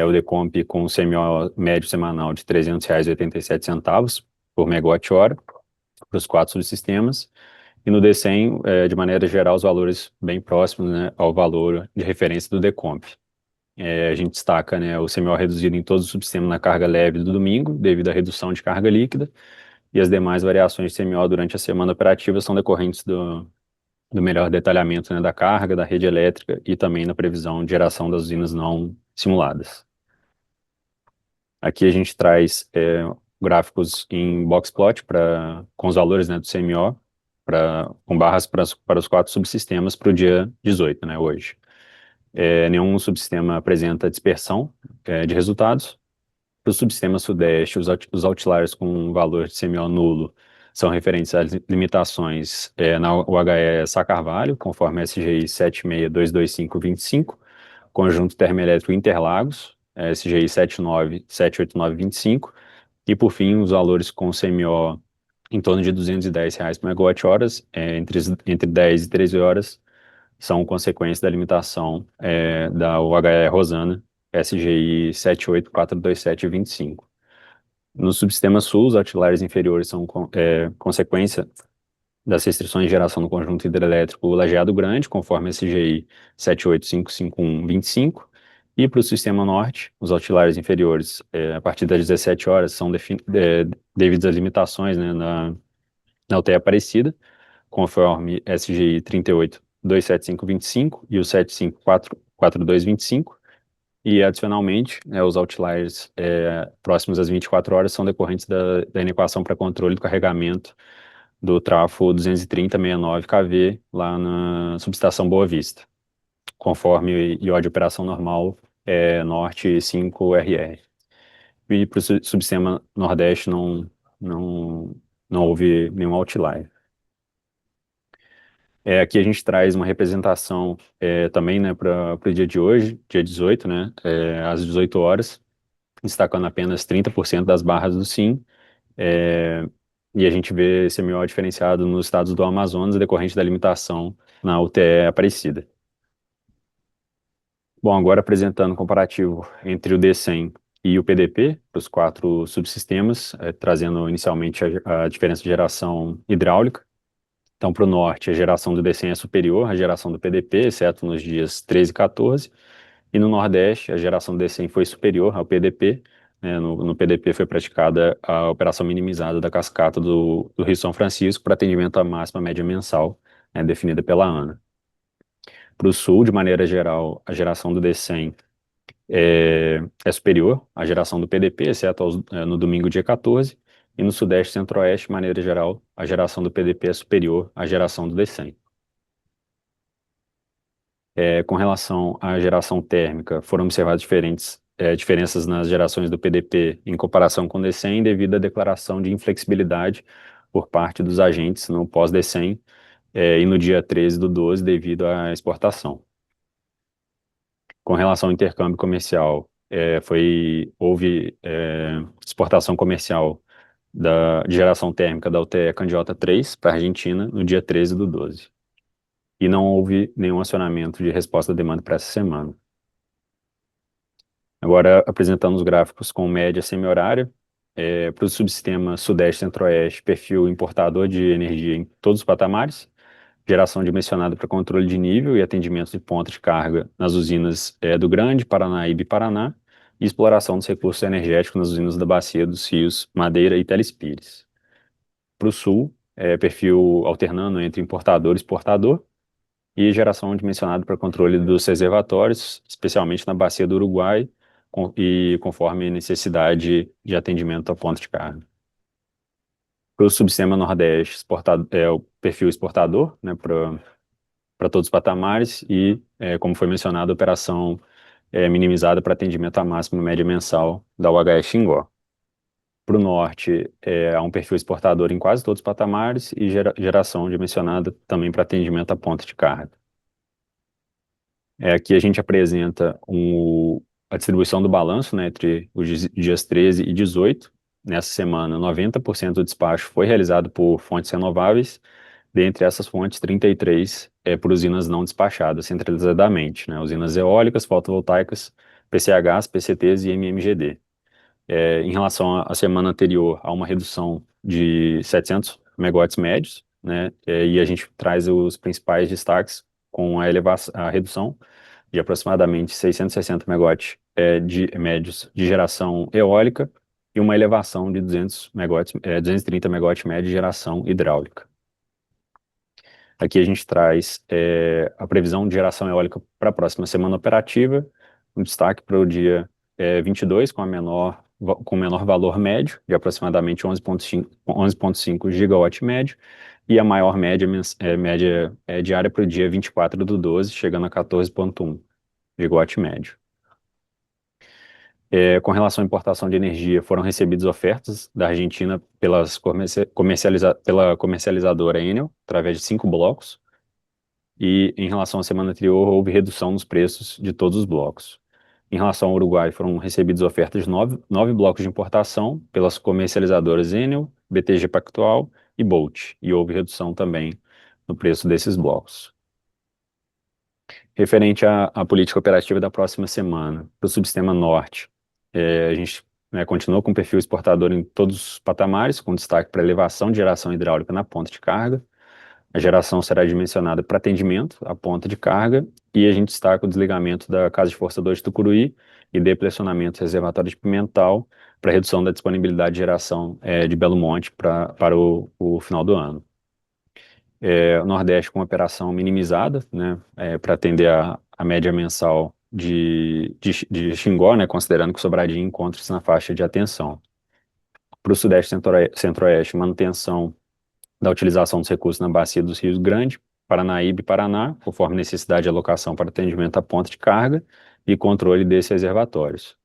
O Decomp com o CMO médio semanal de R$ 300,87 por megawatt-hora para os 4 subsistemas, e no D100, de maneira geral, os valores bem próximos, né, ao valor de referência do Decomp. A gente destaca, né, o CMO reduzido em todos os subsistemas na carga leve do domingo, devido à redução de carga líquida, e as demais variações de CMO durante a semana operativa são decorrentes do melhor detalhamento, né, da carga, da rede elétrica e também na previsão de geração das usinas não simuladas. Aqui a gente traz gráficos em boxplot com os valores, né, do CMO, com barras para os 4 subsistemas para o dia 18, né, hoje. Nenhum subsistema apresenta dispersão de resultados. Para o subsistema Sudeste, os outliers com valor de CMO nulo são referentes às limitações na UHE Sá Carvalho, conforme SGI 7622525, conjunto termoelétrico Interlagos, SGI 7978925, e por fim os valores com CMO em torno de R$ 210 por megawatt-horas, entre 10 e 13 horas, são consequência da limitação da UHE Rosana, SGI 7842725. No subsistema Sul, os outliers inferiores são consequência das restrições de geração no conjunto hidrelétrico Lajeado Grande, conforme SGI 7855125, e para o sistema Norte, os outliers inferiores, a partir das 17 horas, são devidos às limitações, né, na UTE Aparecida, conforme SGI 38.27525 e o 754225, e adicionalmente, os outliers próximos às 24 horas são decorrentes da inequação para controle do carregamento do trafo 23069 kV lá na subestação Boa Vista, conforme IO de operação normal Norte 5RR. E para o subsistema Nordeste não houve nenhum outlier. Aqui a gente traz uma representação também, né, para o dia de hoje, dia 18, né, às 18 horas, destacando apenas 30% das barras do SIM, e a gente vê esse CMO diferenciado nos estados do Amazonas, decorrente da limitação na UTE Aparecida. Bom, agora apresentando o comparativo entre o D100 e o PDP, para os 4 subsistemas, trazendo inicialmente a diferença de geração hidráulica. Então, para o norte, a geração do D100 é superior à geração do PDP, exceto nos dias 13 e 14. E no nordeste, a geração do D100 foi superior ao PDP. Né, no PDP foi praticada a operação minimizada da cascata do Rio São Francisco para atendimento à máxima média mensal, né, definida pela ANA. Para o sul, de maneira geral, a geração do D100 é superior à geração do PDP, exceto no domingo, dia 14. E no Sudeste e Centro-Oeste, de maneira geral, a geração do PDP é superior à geração do D100. Com relação à geração térmica, foram observadas diferenças nas gerações do PDP em comparação com o D100 devido à declaração de inflexibilidade por parte dos agentes no pós-D100 e no dia 13 do 12 devido à exportação. Com relação ao intercâmbio comercial, houve exportação comercial de geração térmica da UTE Candiota 3 para a Argentina no dia 13 do 12. E não houve nenhum acionamento de resposta à demanda para essa semana. Agora, apresentando os gráficos com média semi-horária, para o subsistema Sudeste Centro-Oeste, perfil importador de energia em todos os patamares, geração dimensionada para controle de nível e atendimento de ponta de carga nas usinas do Grande, Paranaíba e Paraná, e exploração dos recursos energéticos nas usinas da Bacia dos Rios, Madeira e Telespires. Para o Sul, perfil alternando entre importador e exportador, e geração dimensionada para controle dos reservatórios, especialmente na Bacia do Uruguai, e conforme necessidade de atendimento à ponta de carga. Para o subsistema Nordeste, o perfil exportador, né, para todos os patamares, e, como foi mencionado, a operação minimizada para atendimento à máxima média mensal da UHE Xingó. Para o Norte, há um perfil exportador em quase todos os patamares e geração dimensionada também para atendimento à ponta de carga. Aqui a gente apresenta a distribuição do balanço, né, entre os dias 13 e 18. Nessa semana, 90% do despacho foi realizado por fontes renováveis. Dentre essas fontes, 33 por usinas não despachadas centralizadamente, né, usinas eólicas, fotovoltaicas, PCHs, PCTs e MMGD. Em relação à semana anterior, há uma redução de 700 megawatts médios, né, e a gente traz os principais destaques com a redução de aproximadamente 660 megawatts médios de geração eólica e uma elevação de 230 megawatts médios de geração hidráulica. Aqui a gente traz a previsão de geração eólica para a próxima semana operativa, um destaque para o dia 22, com menor valor médio, de aproximadamente 11,5 gigawatt médio, e a maior média diária para o dia 24 do 12, chegando a 14,1 gigawatt médio. Com relação à importação de energia, foram recebidas ofertas da Argentina pela comercializadora Enel, através de 5 blocos, e em relação à semana anterior, houve redução nos preços de todos os blocos. Em relação ao Uruguai, foram recebidas ofertas de 9 blocos de importação pelas comercializadoras Enel, BTG Pactual e Bolt, e houve redução também no preço desses blocos. Referente à política operativa da próxima semana, para o subsistema Norte, a gente continua com perfil exportador em todos os patamares, com destaque para elevação de geração hidráulica na ponta de carga. A geração será dimensionada para atendimento à ponta de carga, e a gente destaca o desligamento da Casa de Força 2 de Tucuruí e depressionamento do reservatório de Pimental para redução da disponibilidade de geração de Belo Monte para o final do ano. O Nordeste com operação minimizada, né, para atender a média mensal de Xingó, né, considerando que Sobradinho encontra-se na faixa de atenção. Para o Sudeste Centro-Oeste, manutenção da utilização dos recursos na Bacia dos Rios Grande, Paranaíba e Paraná, conforme necessidade de alocação para atendimento à ponta de carga e controle desses reservatórios.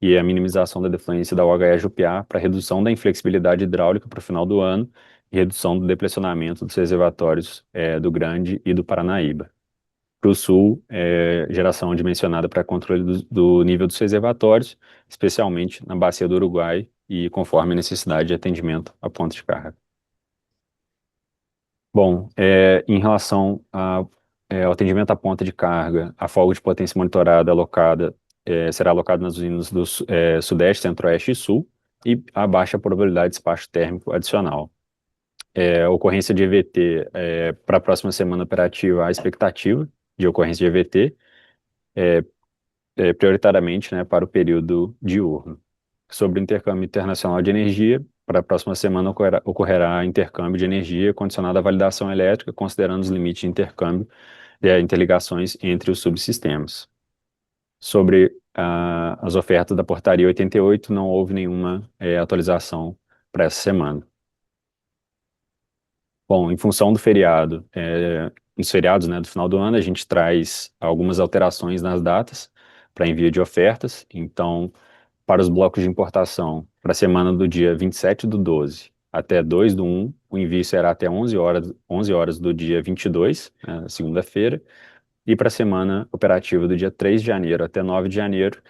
E a minimização da defluência da UHE Jupiá para redução da inflexibilidade hidráulica para o final do ano e redução do depressionamento dos reservatórios do Grande e do Paranaíba. Para o Sul, geração dimensionada para controle do nível dos reservatórios, especialmente na Bacia do Uruguai e conforme a necessidade de atendimento à ponta de carga. Bom, em relação ao atendimento à ponta de carga, a folga de potência monitorada será alocada nas usinas do Sudeste, Centro-Oeste e Sul, e a baixa probabilidade de despacho térmico adicional. A ocorrência de EVT para a próxima semana operativa, a expectativa de ocorrência de EVT, prioritariamente, né, para o período diurno. Sobre o intercâmbio internacional de energia, para a próxima semana ocorrerá intercâmbio de energia condicionado à validação elétrica, considerando os limites de intercâmbio e interligações entre os subsistemas. Sobre as ofertas da portaria 88, não houve nenhuma atualização para essa semana. Bom, em função do feriado, nos feriados, né, do final do ano, a gente traz algumas alterações nas datas para envio de ofertas. Então, para os blocos de importação, para a semana do dia 27 do 12 até 2 do 1, o envio será até 11 horas do dia 22, segunda-feira, e para a semana operativa do dia 3 de janeiro até 9 de janeiro,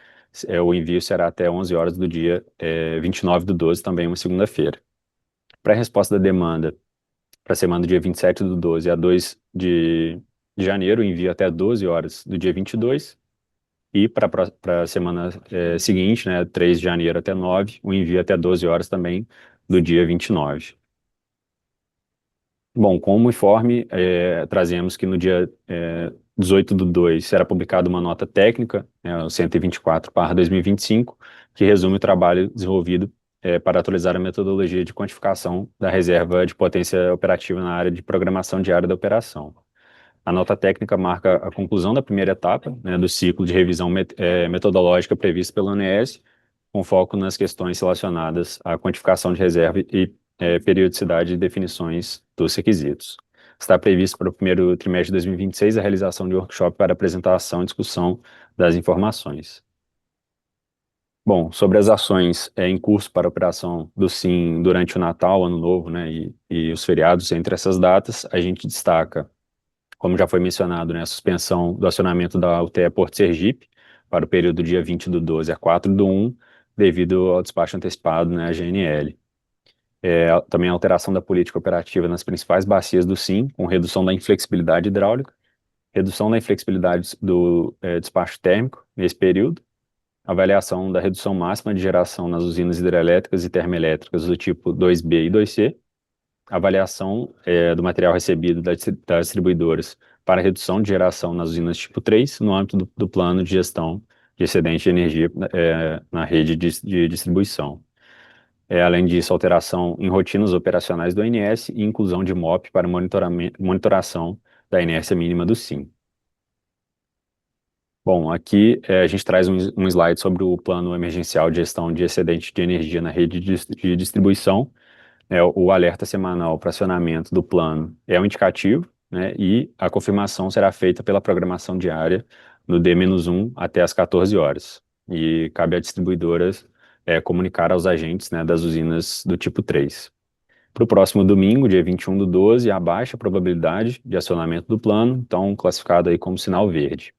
O envio será até 11 horas do dia 29/12, também uma segunda-feira. Para a resposta da demanda, para a semana do dia 27/12 a 2 de janeiro, o envio até 12 horas do dia 22. E para a semana seguinte, né, 3 de janeiro até 9, o envio até 12 horas também do dia 29. Bom, como informe, trazemos que no dia 18/2 será publicada uma nota técnica, né, o 124/2025, que resume o trabalho desenvolvido para atualizar a metodologia de quantificação da reserva de potência operativa na área de programação diária da operação. A nota técnica marca a conclusão da primeira etapa, né, do ciclo de revisão metodológica previsto pelo ONS, com foco nas questões relacionadas à quantificação de reserva e periodicidade de definições dos requisitos. Está previsto para o primeiro trimestre de 2026 a realização de workshop para apresentação e discussão das informações. Bom, sobre as ações em curso para a operação do SIM durante o Natal, Ano Novo, né, e os feriados entre essas datas, a gente destaca, como já foi mencionado, né, a suspensão do acionamento da UTE Porto Sergipe para o período dia 20/12 a 4/1, devido ao despacho antecipado, né, a GNL. Também a alteração da política operativa nas principais bacias do SIM, com redução da inflexibilidade hidráulica, redução da inflexibilidade do despacho térmico nesse período, avaliação da redução máxima de geração nas usinas hidrelétricas e termoelétricas do tipo 2B e 2C, avaliação do material recebido das distribuidoras para redução de geração nas usinas tipo 3, no âmbito do plano de gestão de excedente de energia na rede de distribuição. Além disso, alteração em rotinas operacionais do ONS e inclusão de MOP para monitoração da inércia mínima do SIM. Bom, aqui a gente traz um slide sobre o plano emergencial de gestão de excedente de energia na rede de distribuição. O alerta semanal para acionamento do plano é um indicativo, né, e a confirmação será feita pela programação diária no D-1 até às 14 horas. E cabe à distribuidora comunicar aos agentes, né, das usinas do tipo 3. Para o próximo domingo, dia 21/12, há baixa probabilidade de acionamento do plano, então classificado aí como sinal verde.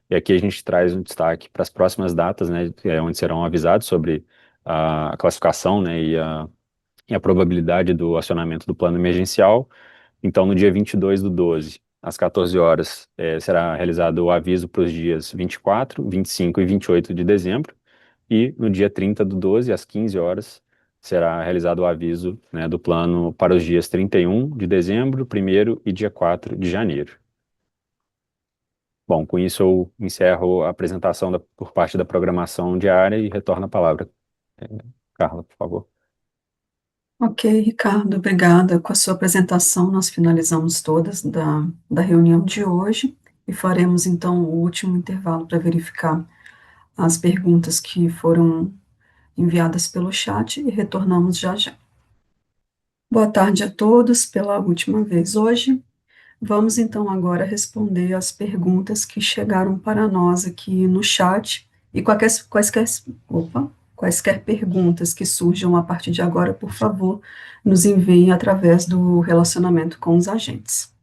E aqui a gente traz um destaque para as próximas datas, né, onde serão avisados sobre a classificação, né, e a probabilidade do acionamento do plano emergencial. Então, no dia 22/12, às 14 horas, será realizado o aviso para os dias 24, 25 e 28 de dezembro, e no dia 30/12, às 15 horas, será realizado o aviso, né, do plano para os dias 31 de dezembro, 1º e dia 4 de janeiro. Bom, com isso eu encerro a apresentação por parte da programação diária e retorno a palavra. Carla, por favor. Ok, Ricardo, obrigada. Com a sua apresentação, nós finalizamos todas da reunião de hoje e faremos então o último intervalo para verificar as perguntas que foram enviadas pelo chat e retornamos já já. Boa tarde a todos pela última vez hoje. Vamos então agora responder as perguntas que chegaram para nós aqui no chat e quaisquer perguntas que surjam a partir de agora, por favor, nos enviem através do relacionamento com os agentes.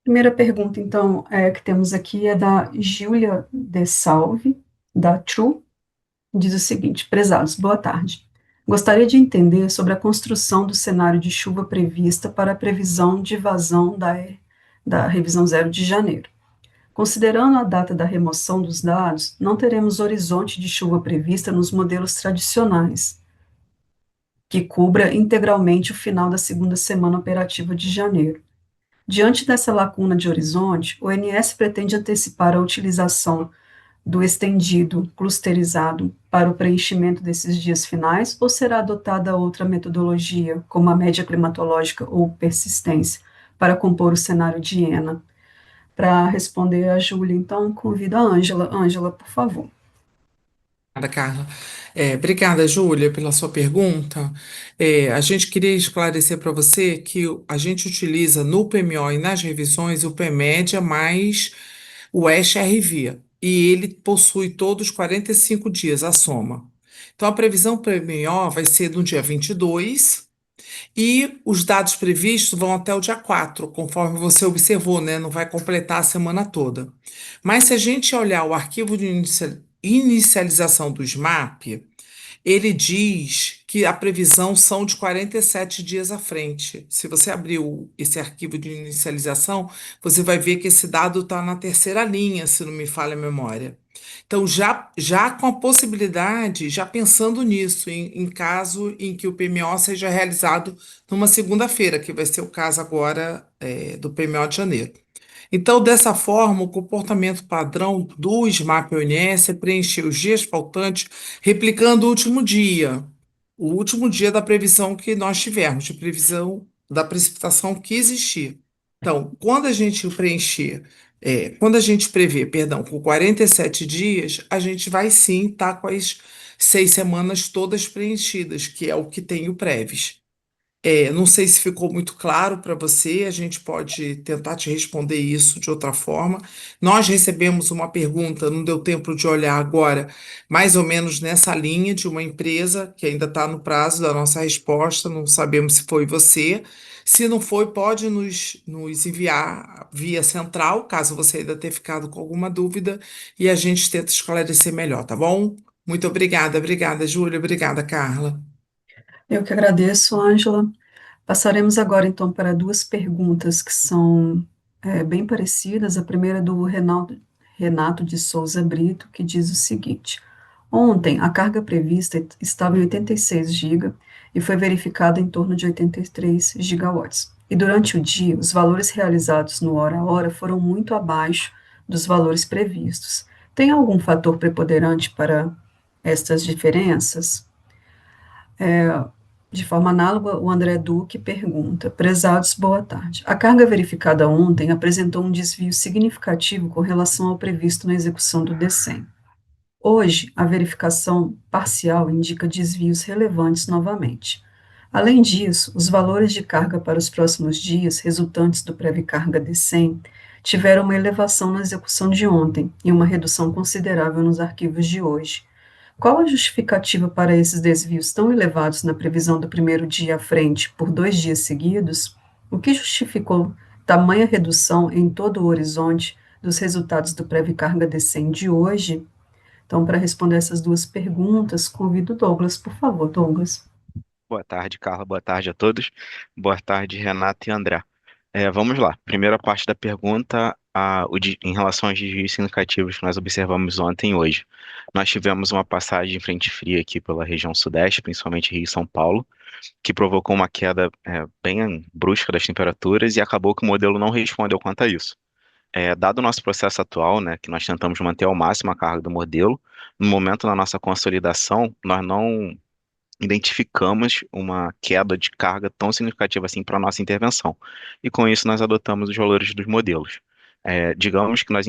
Primeira pergunta, então, que temos aqui é da Júlia De Salve, da True, diz o seguinte: prezados, boa tarde. Gostaria de entender sobre a construção do cenário de chuva prevista para a previsão de vazão da revisão 0 de janeiro. Considerando a data da remoção dos dados, não teremos horizonte de chuva prevista nos modelos tradicionais, que cubra integralmente o final da segunda semana operativa de janeiro. Diante dessa lacuna de horizonte, o ONS pretende antecipar a utilização do estendido clusterizado para o preenchimento desses dias finais, ou será adotada outra metodologia, como a média climatológica ou persistência, para compor o cenário de Iena? Para responder a Júlia, então, convido a Ângela. Ângela, por favor. Obrigada, Carla. Obrigada, Júlia, pela sua pergunta. A gente queria esclarecer para você que a gente utiliza no PMO e nas revisões o PMédia mais o ESH-RV, e ele possui todos os 45 dias, a soma. Então, a previsão PMO vai ser no dia 22, e os dados previstos vão até o dia 4, conforme você observou, né? Não vai completar a semana toda. Mas se a gente olhar o arquivo de inicialização do SMAP, ele diz que a previsão são de 47 dias à frente. Se você abrir esse arquivo de inicialização, você vai ver que esse dado está na terceira linha, se não me falha a memória. Então, já com a possibilidade, já pensando nisso, em caso em que o PMO seja realizado numa segunda-feira, que vai ser o caso agora, do PMO de janeiro. Então, dessa forma, o comportamento padrão do SMAP ONS é preencher os dias faltantes, replicando o último dia da previsão que nós tivemos, de previsão da precipitação que existir. Então, quando a gente prevê, perdão, com 47 dias, a gente vai sim estar com as 6 semanas todas preenchidas, que é o que tem o Previs. Não sei se ficou muito claro para você, a gente pode tentar te responder isso de outra forma. Nós recebemos uma pergunta, não deu tempo de olhar agora, mais ou menos nessa linha de uma empresa que ainda está no prazo da nossa resposta, não sabemos se foi você. Se não foi, pode nos enviar via central, caso você ainda tenha ficado com alguma dúvida, e a gente tenta esclarecer melhor, tá bom? Muito obrigada, Júlia, obrigada, Carla. Eu que agradeço, Ângela. Passaremos agora, então, para duas perguntas que são bem parecidas. A primeira é do Renato de Souza Brito, que diz o seguinte: ontem, a carga prevista estava em 86 GB e foi verificada em torno de 83 gigawatts. E durante o dia, os valores realizados no hora a hora foram muito abaixo dos valores previstos. Tem algum fator preponderante para estas diferenças? De forma análoga, o André Duque pergunta: prezados, boa tarde. A carga verificada ontem apresentou um desvio significativo com relação ao previsto na execução do DECEM. Hoje, a verificação parcial indica desvios relevantes novamente. Além disso, os valores de carga para os próximos dias, resultantes do pré-carga DECEM, tiveram uma elevação na execução de ontem e uma redução considerável nos arquivos de hoje. Qual a justificativa para esses desvios tão elevados na previsão do primeiro dia à frente por 2 dias seguidos? O que justificou tamanha redução em todo o horizonte dos resultados do pré-carga DECEM de hoje? Então, para responder essas duas perguntas, convido o Douglas, por favor, Douglas. Boa tarde, Carla. Boa tarde a todos. Boa tarde, Renato e André. Vamos lá. Primeira parte da pergunta, em relação aos desvios significativos que nós observamos ontem e hoje. Nós tivemos uma passagem em frente fria aqui pela região sudeste, principalmente Rio e São Paulo, que provocou uma queda bem brusca das temperaturas e acabou que o modelo não respondeu quanto a isso. Dado o nosso processo atual, né, que nós tentamos manter ao máximo a carga do modelo, no momento da nossa consolidação, nós não identificamos uma queda de carga tão significativa assim para a nossa intervenção. E com isso nós adotamos os valores dos modelos. Digamos que nós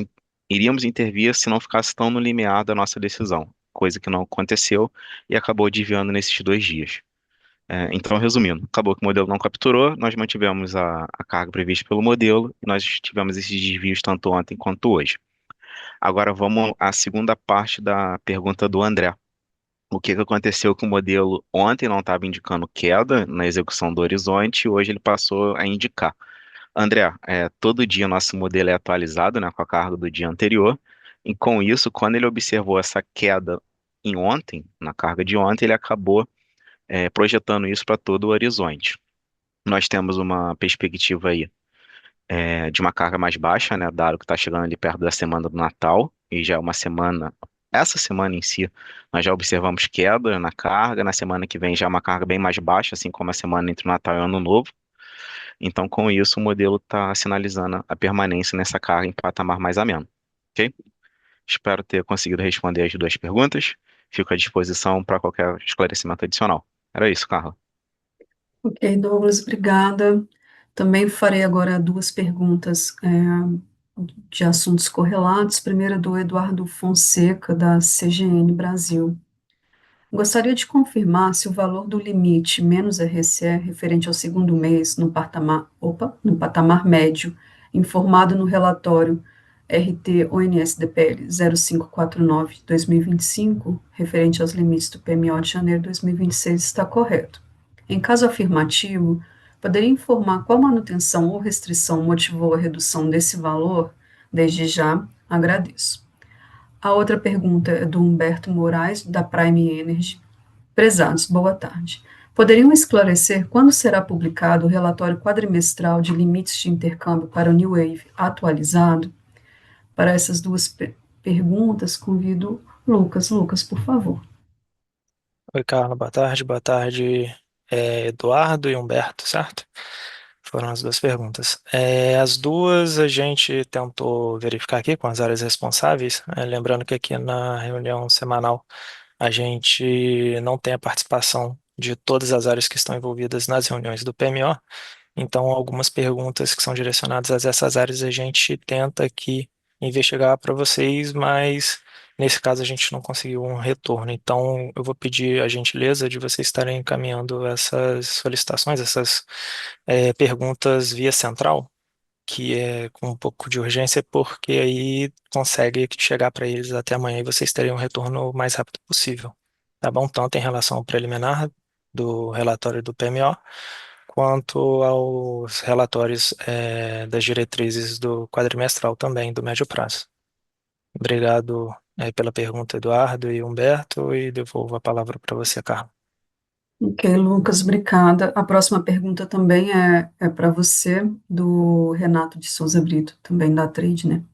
iríamos intervir se não ficasse tão no limiar da nossa decisão, coisa que não aconteceu e acabou desviando nesses 2 dias. Então, resumindo, acabou que o modelo não capturou, nós mantivemos a carga prevista pelo modelo e nós tivemos esses desvios tanto ontem quanto hoje. Agora vamos à segunda parte da pergunta do André. O que que aconteceu com o modelo ontem não estava indicando queda na execução do horizonte, e hoje ele passou a indicar. André, todo dia nosso modelo é atualizado, né, com a carga do dia anterior, e com isso, quando ele observou essa queda em ontem, na carga de ontem, ele acabou projetando isso para todo o horizonte. Nós temos uma perspectiva aí de uma carga mais baixa, né, dado que está chegando ali perto da semana do Natal, e já é uma semana, essa semana em si, nós já observamos queda na carga, na semana que vem já é uma carga bem mais baixa, assim como a semana entre o Natal e o Ano Novo. Então, com isso, o modelo está sinalizando a permanência nessa carga em patamar mais ameno, ok? Espero ter conseguido responder as duas perguntas. Fico à disposição para qualquer esclarecimento adicional. Era isso, Carla. Ok, Douglas, obrigada. Também farei agora duas perguntas de assuntos correlatos. Primeira do Eduardo Fonseca, da CGN Brasil. Gostaria de confirmar se o valor do limite menos RCE referente ao segundo mês no patamar médio, informado no relatório RT-ONS-DPL 0549/2025, referente aos limites do PMO de janeiro de 2026, está correto. Em caso afirmativo, poderia informar qual manutenção ou restrição motivou a redução desse valor? Desde já, agradeço. A outra pergunta é do Humberto Moraes, da Prime Energy. Prezados, boa tarde. Poderiam esclarecer quando será publicado o relatório quadrimestral de limites de intercâmbio para o New Wave atualizado? Para essas duas perguntas, convido Lucas. Lucas, por favor. Oi, Carla, boa tarde. Boa tarde, Eduardo e Humberto, certo? Foram as duas perguntas. As duas a gente tentou verificar aqui com as áreas responsáveis, lembrando que aqui na reunião semanal a gente não tem a participação de todas as áreas que estão envolvidas nas reuniões do PMO, então algumas perguntas que são direcionadas a essas áreas a gente tenta aqui investigar para vocês, mas nesse caso a gente não conseguiu um retorno. Então eu vou pedir a gentileza de vocês estarem encaminhando essas solicitações, essas perguntas via central, que é com um pouco de urgência, porque aí consegue chegar para eles até amanhã e vocês terem um retorno o mais rápido possível. Tá bom? Tanto em relação ao preliminar do relatório do PMO, quanto aos relatórios das diretrizes do quadrimestral também, do médio prazo. Obrigado pela pergunta, Eduardo e Humberto, e devolvo a palavra para você, Carla. Ok, Lucas, obrigada. A próxima pergunta também é para você, do Renato de Souza Brito, também da Trade, né?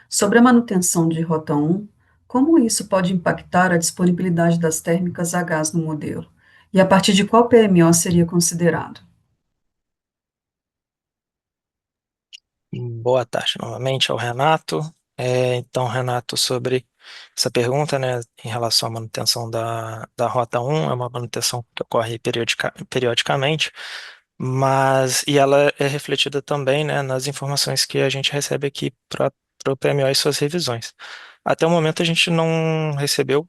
Sobre a manutenção de Rota 1, como isso pode impactar a disponibilidade das térmicas a gás no modelo? E a partir de qual PMO seria considerado? Boa tarde novamente ao Renato. Então, Renato, sobre essa pergunta, né, em relação à manutenção da Rota 1, é uma manutenção que ocorre periodicamente, mas e ela é refletida também, né, nas informações que a gente recebe aqui para o PMO e suas revisões. Até o momento a gente não recebeu,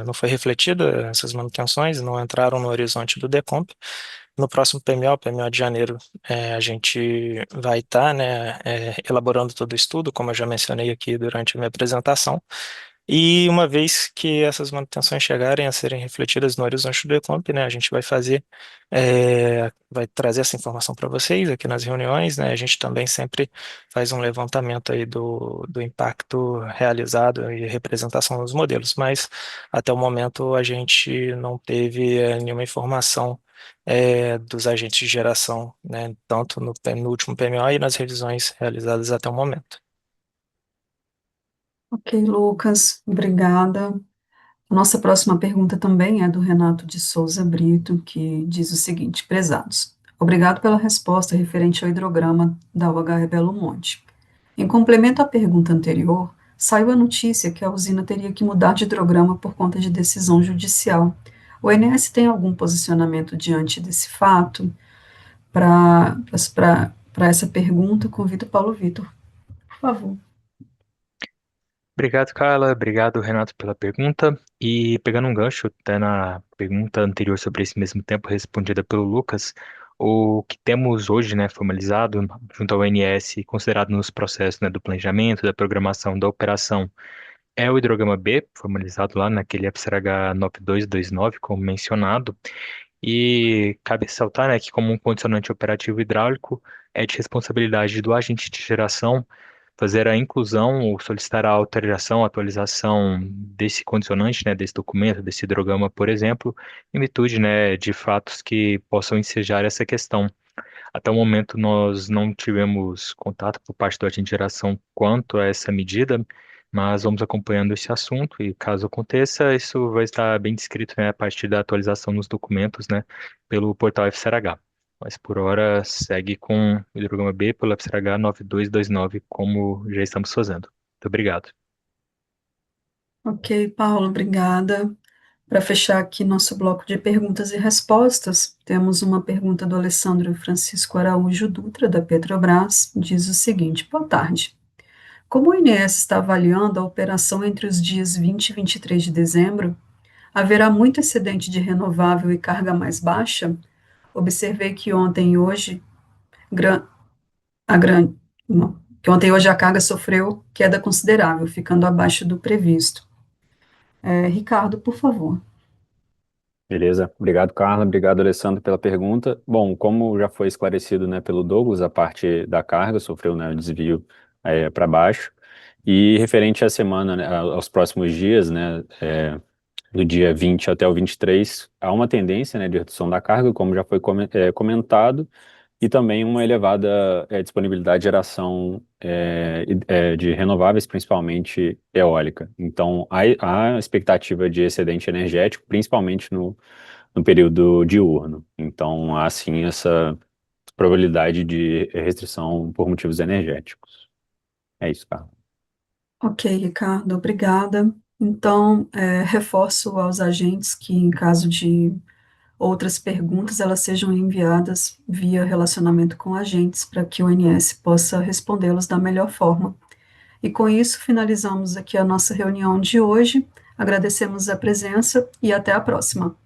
não foi refletida essas manutenções, não entraram no horizonte do Decomp. No próximo PMO, PMO de janeiro, a gente vai estar, né, elaborando todo o estudo, como eu já mencionei aqui durante a minha apresentação. E uma vez que essas manutenções chegarem a serem refletidas no horizonte do Ecomp, né, a gente vai vai trazer essa informação para vocês aqui nas reuniões, né, a gente também sempre faz um levantamento aí do impacto realizado e representação dos modelos, mas até o momento a gente não teve nenhuma informação dos agentes de geração, né, tanto no último PMO e nas revisões realizadas até o momento. Ok, Lucas, obrigada. A nossa próxima pergunta também é do Renato de Souza Brito, que diz o seguinte: prezados, obrigado pela resposta referente ao hidrograma da UHR Belo Monte. Em complemento à pergunta anterior, saiu a notícia que a usina teria que mudar de hidrograma por conta de decisão judicial. O INS tem algum posicionamento diante desse fato? Para essa pergunta, convido o Paulo Vitor, por favor. Obrigado, Carla. Obrigado, Renato, pela pergunta. E pegando um gancho até na pergunta anterior sobre esse mesmo tempo respondida pelo Lucas, o que temos hoje, né, formalizado junto ao ONS, considerado nos processos, né, do planejamento, da programação, da operação, é o hidrograma B, formalizado lá naquele FSRH 9229, como mencionado. E cabe ressaltar, né, que como um condicionante operativo hidráulico, é de responsabilidade do agente de geração fazer a inclusão ou solicitar a alteração, atualização desse condicionante, né, desse documento, desse hidrograma, por exemplo, em virtude, né, de fatos que possam ensejar essa questão. Até o momento, nós não tivemos contato por parte do agente de geração quanto a essa medida, mas vamos acompanhando esse assunto e, caso aconteça, isso vai estar bem descrito, né, a partir da atualização nos documentos, né, pelo portal FCRH. Mas por hora segue com o hidrograma B pelo FCRH 9229, como já estamos fazendo. Muito obrigado. Ok, Paulo, obrigada. Para fechar aqui nosso bloco de perguntas e respostas, temos uma pergunta do Alessandro Francisco Araújo Dutra, da Petrobras, diz o seguinte: boa tarde. Como o INS está avaliando a operação entre os dias 20 e 23 de dezembro, haverá muito excedente de renovável e carga mais baixa? Observei que ontem e hoje gran- a gran- não, que ontem e hoje a carga sofreu queda considerável, ficando abaixo do previsto. Ricardo, por favor. Beleza, obrigado, Carla, obrigado, Alessandro, pela pergunta. Bom, como já foi esclarecido, né, pelo Douglas, a parte da carga sofreu, né, um desvio para baixo, E referente à semana, né, aos próximos dias, né, do dia 20 até o 23, há uma tendência, né, de redução da carga, como já foi comentado, e também uma elevada disponibilidade de geração de renováveis, principalmente eólica. Então, há expectativa de excedente energético, principalmente no período diurno. Então, há sim essa probabilidade de restrição por motivos energéticos. É isso, cara. Ok, Ricardo, obrigada. Então, reforço aos agentes que, em caso de outras perguntas, elas sejam enviadas via relacionamento com agentes, para que o ONS possa respondê-los da melhor forma. E com isso, finalizamos aqui a nossa reunião de hoje. Agradecemos a presença e até a próxima.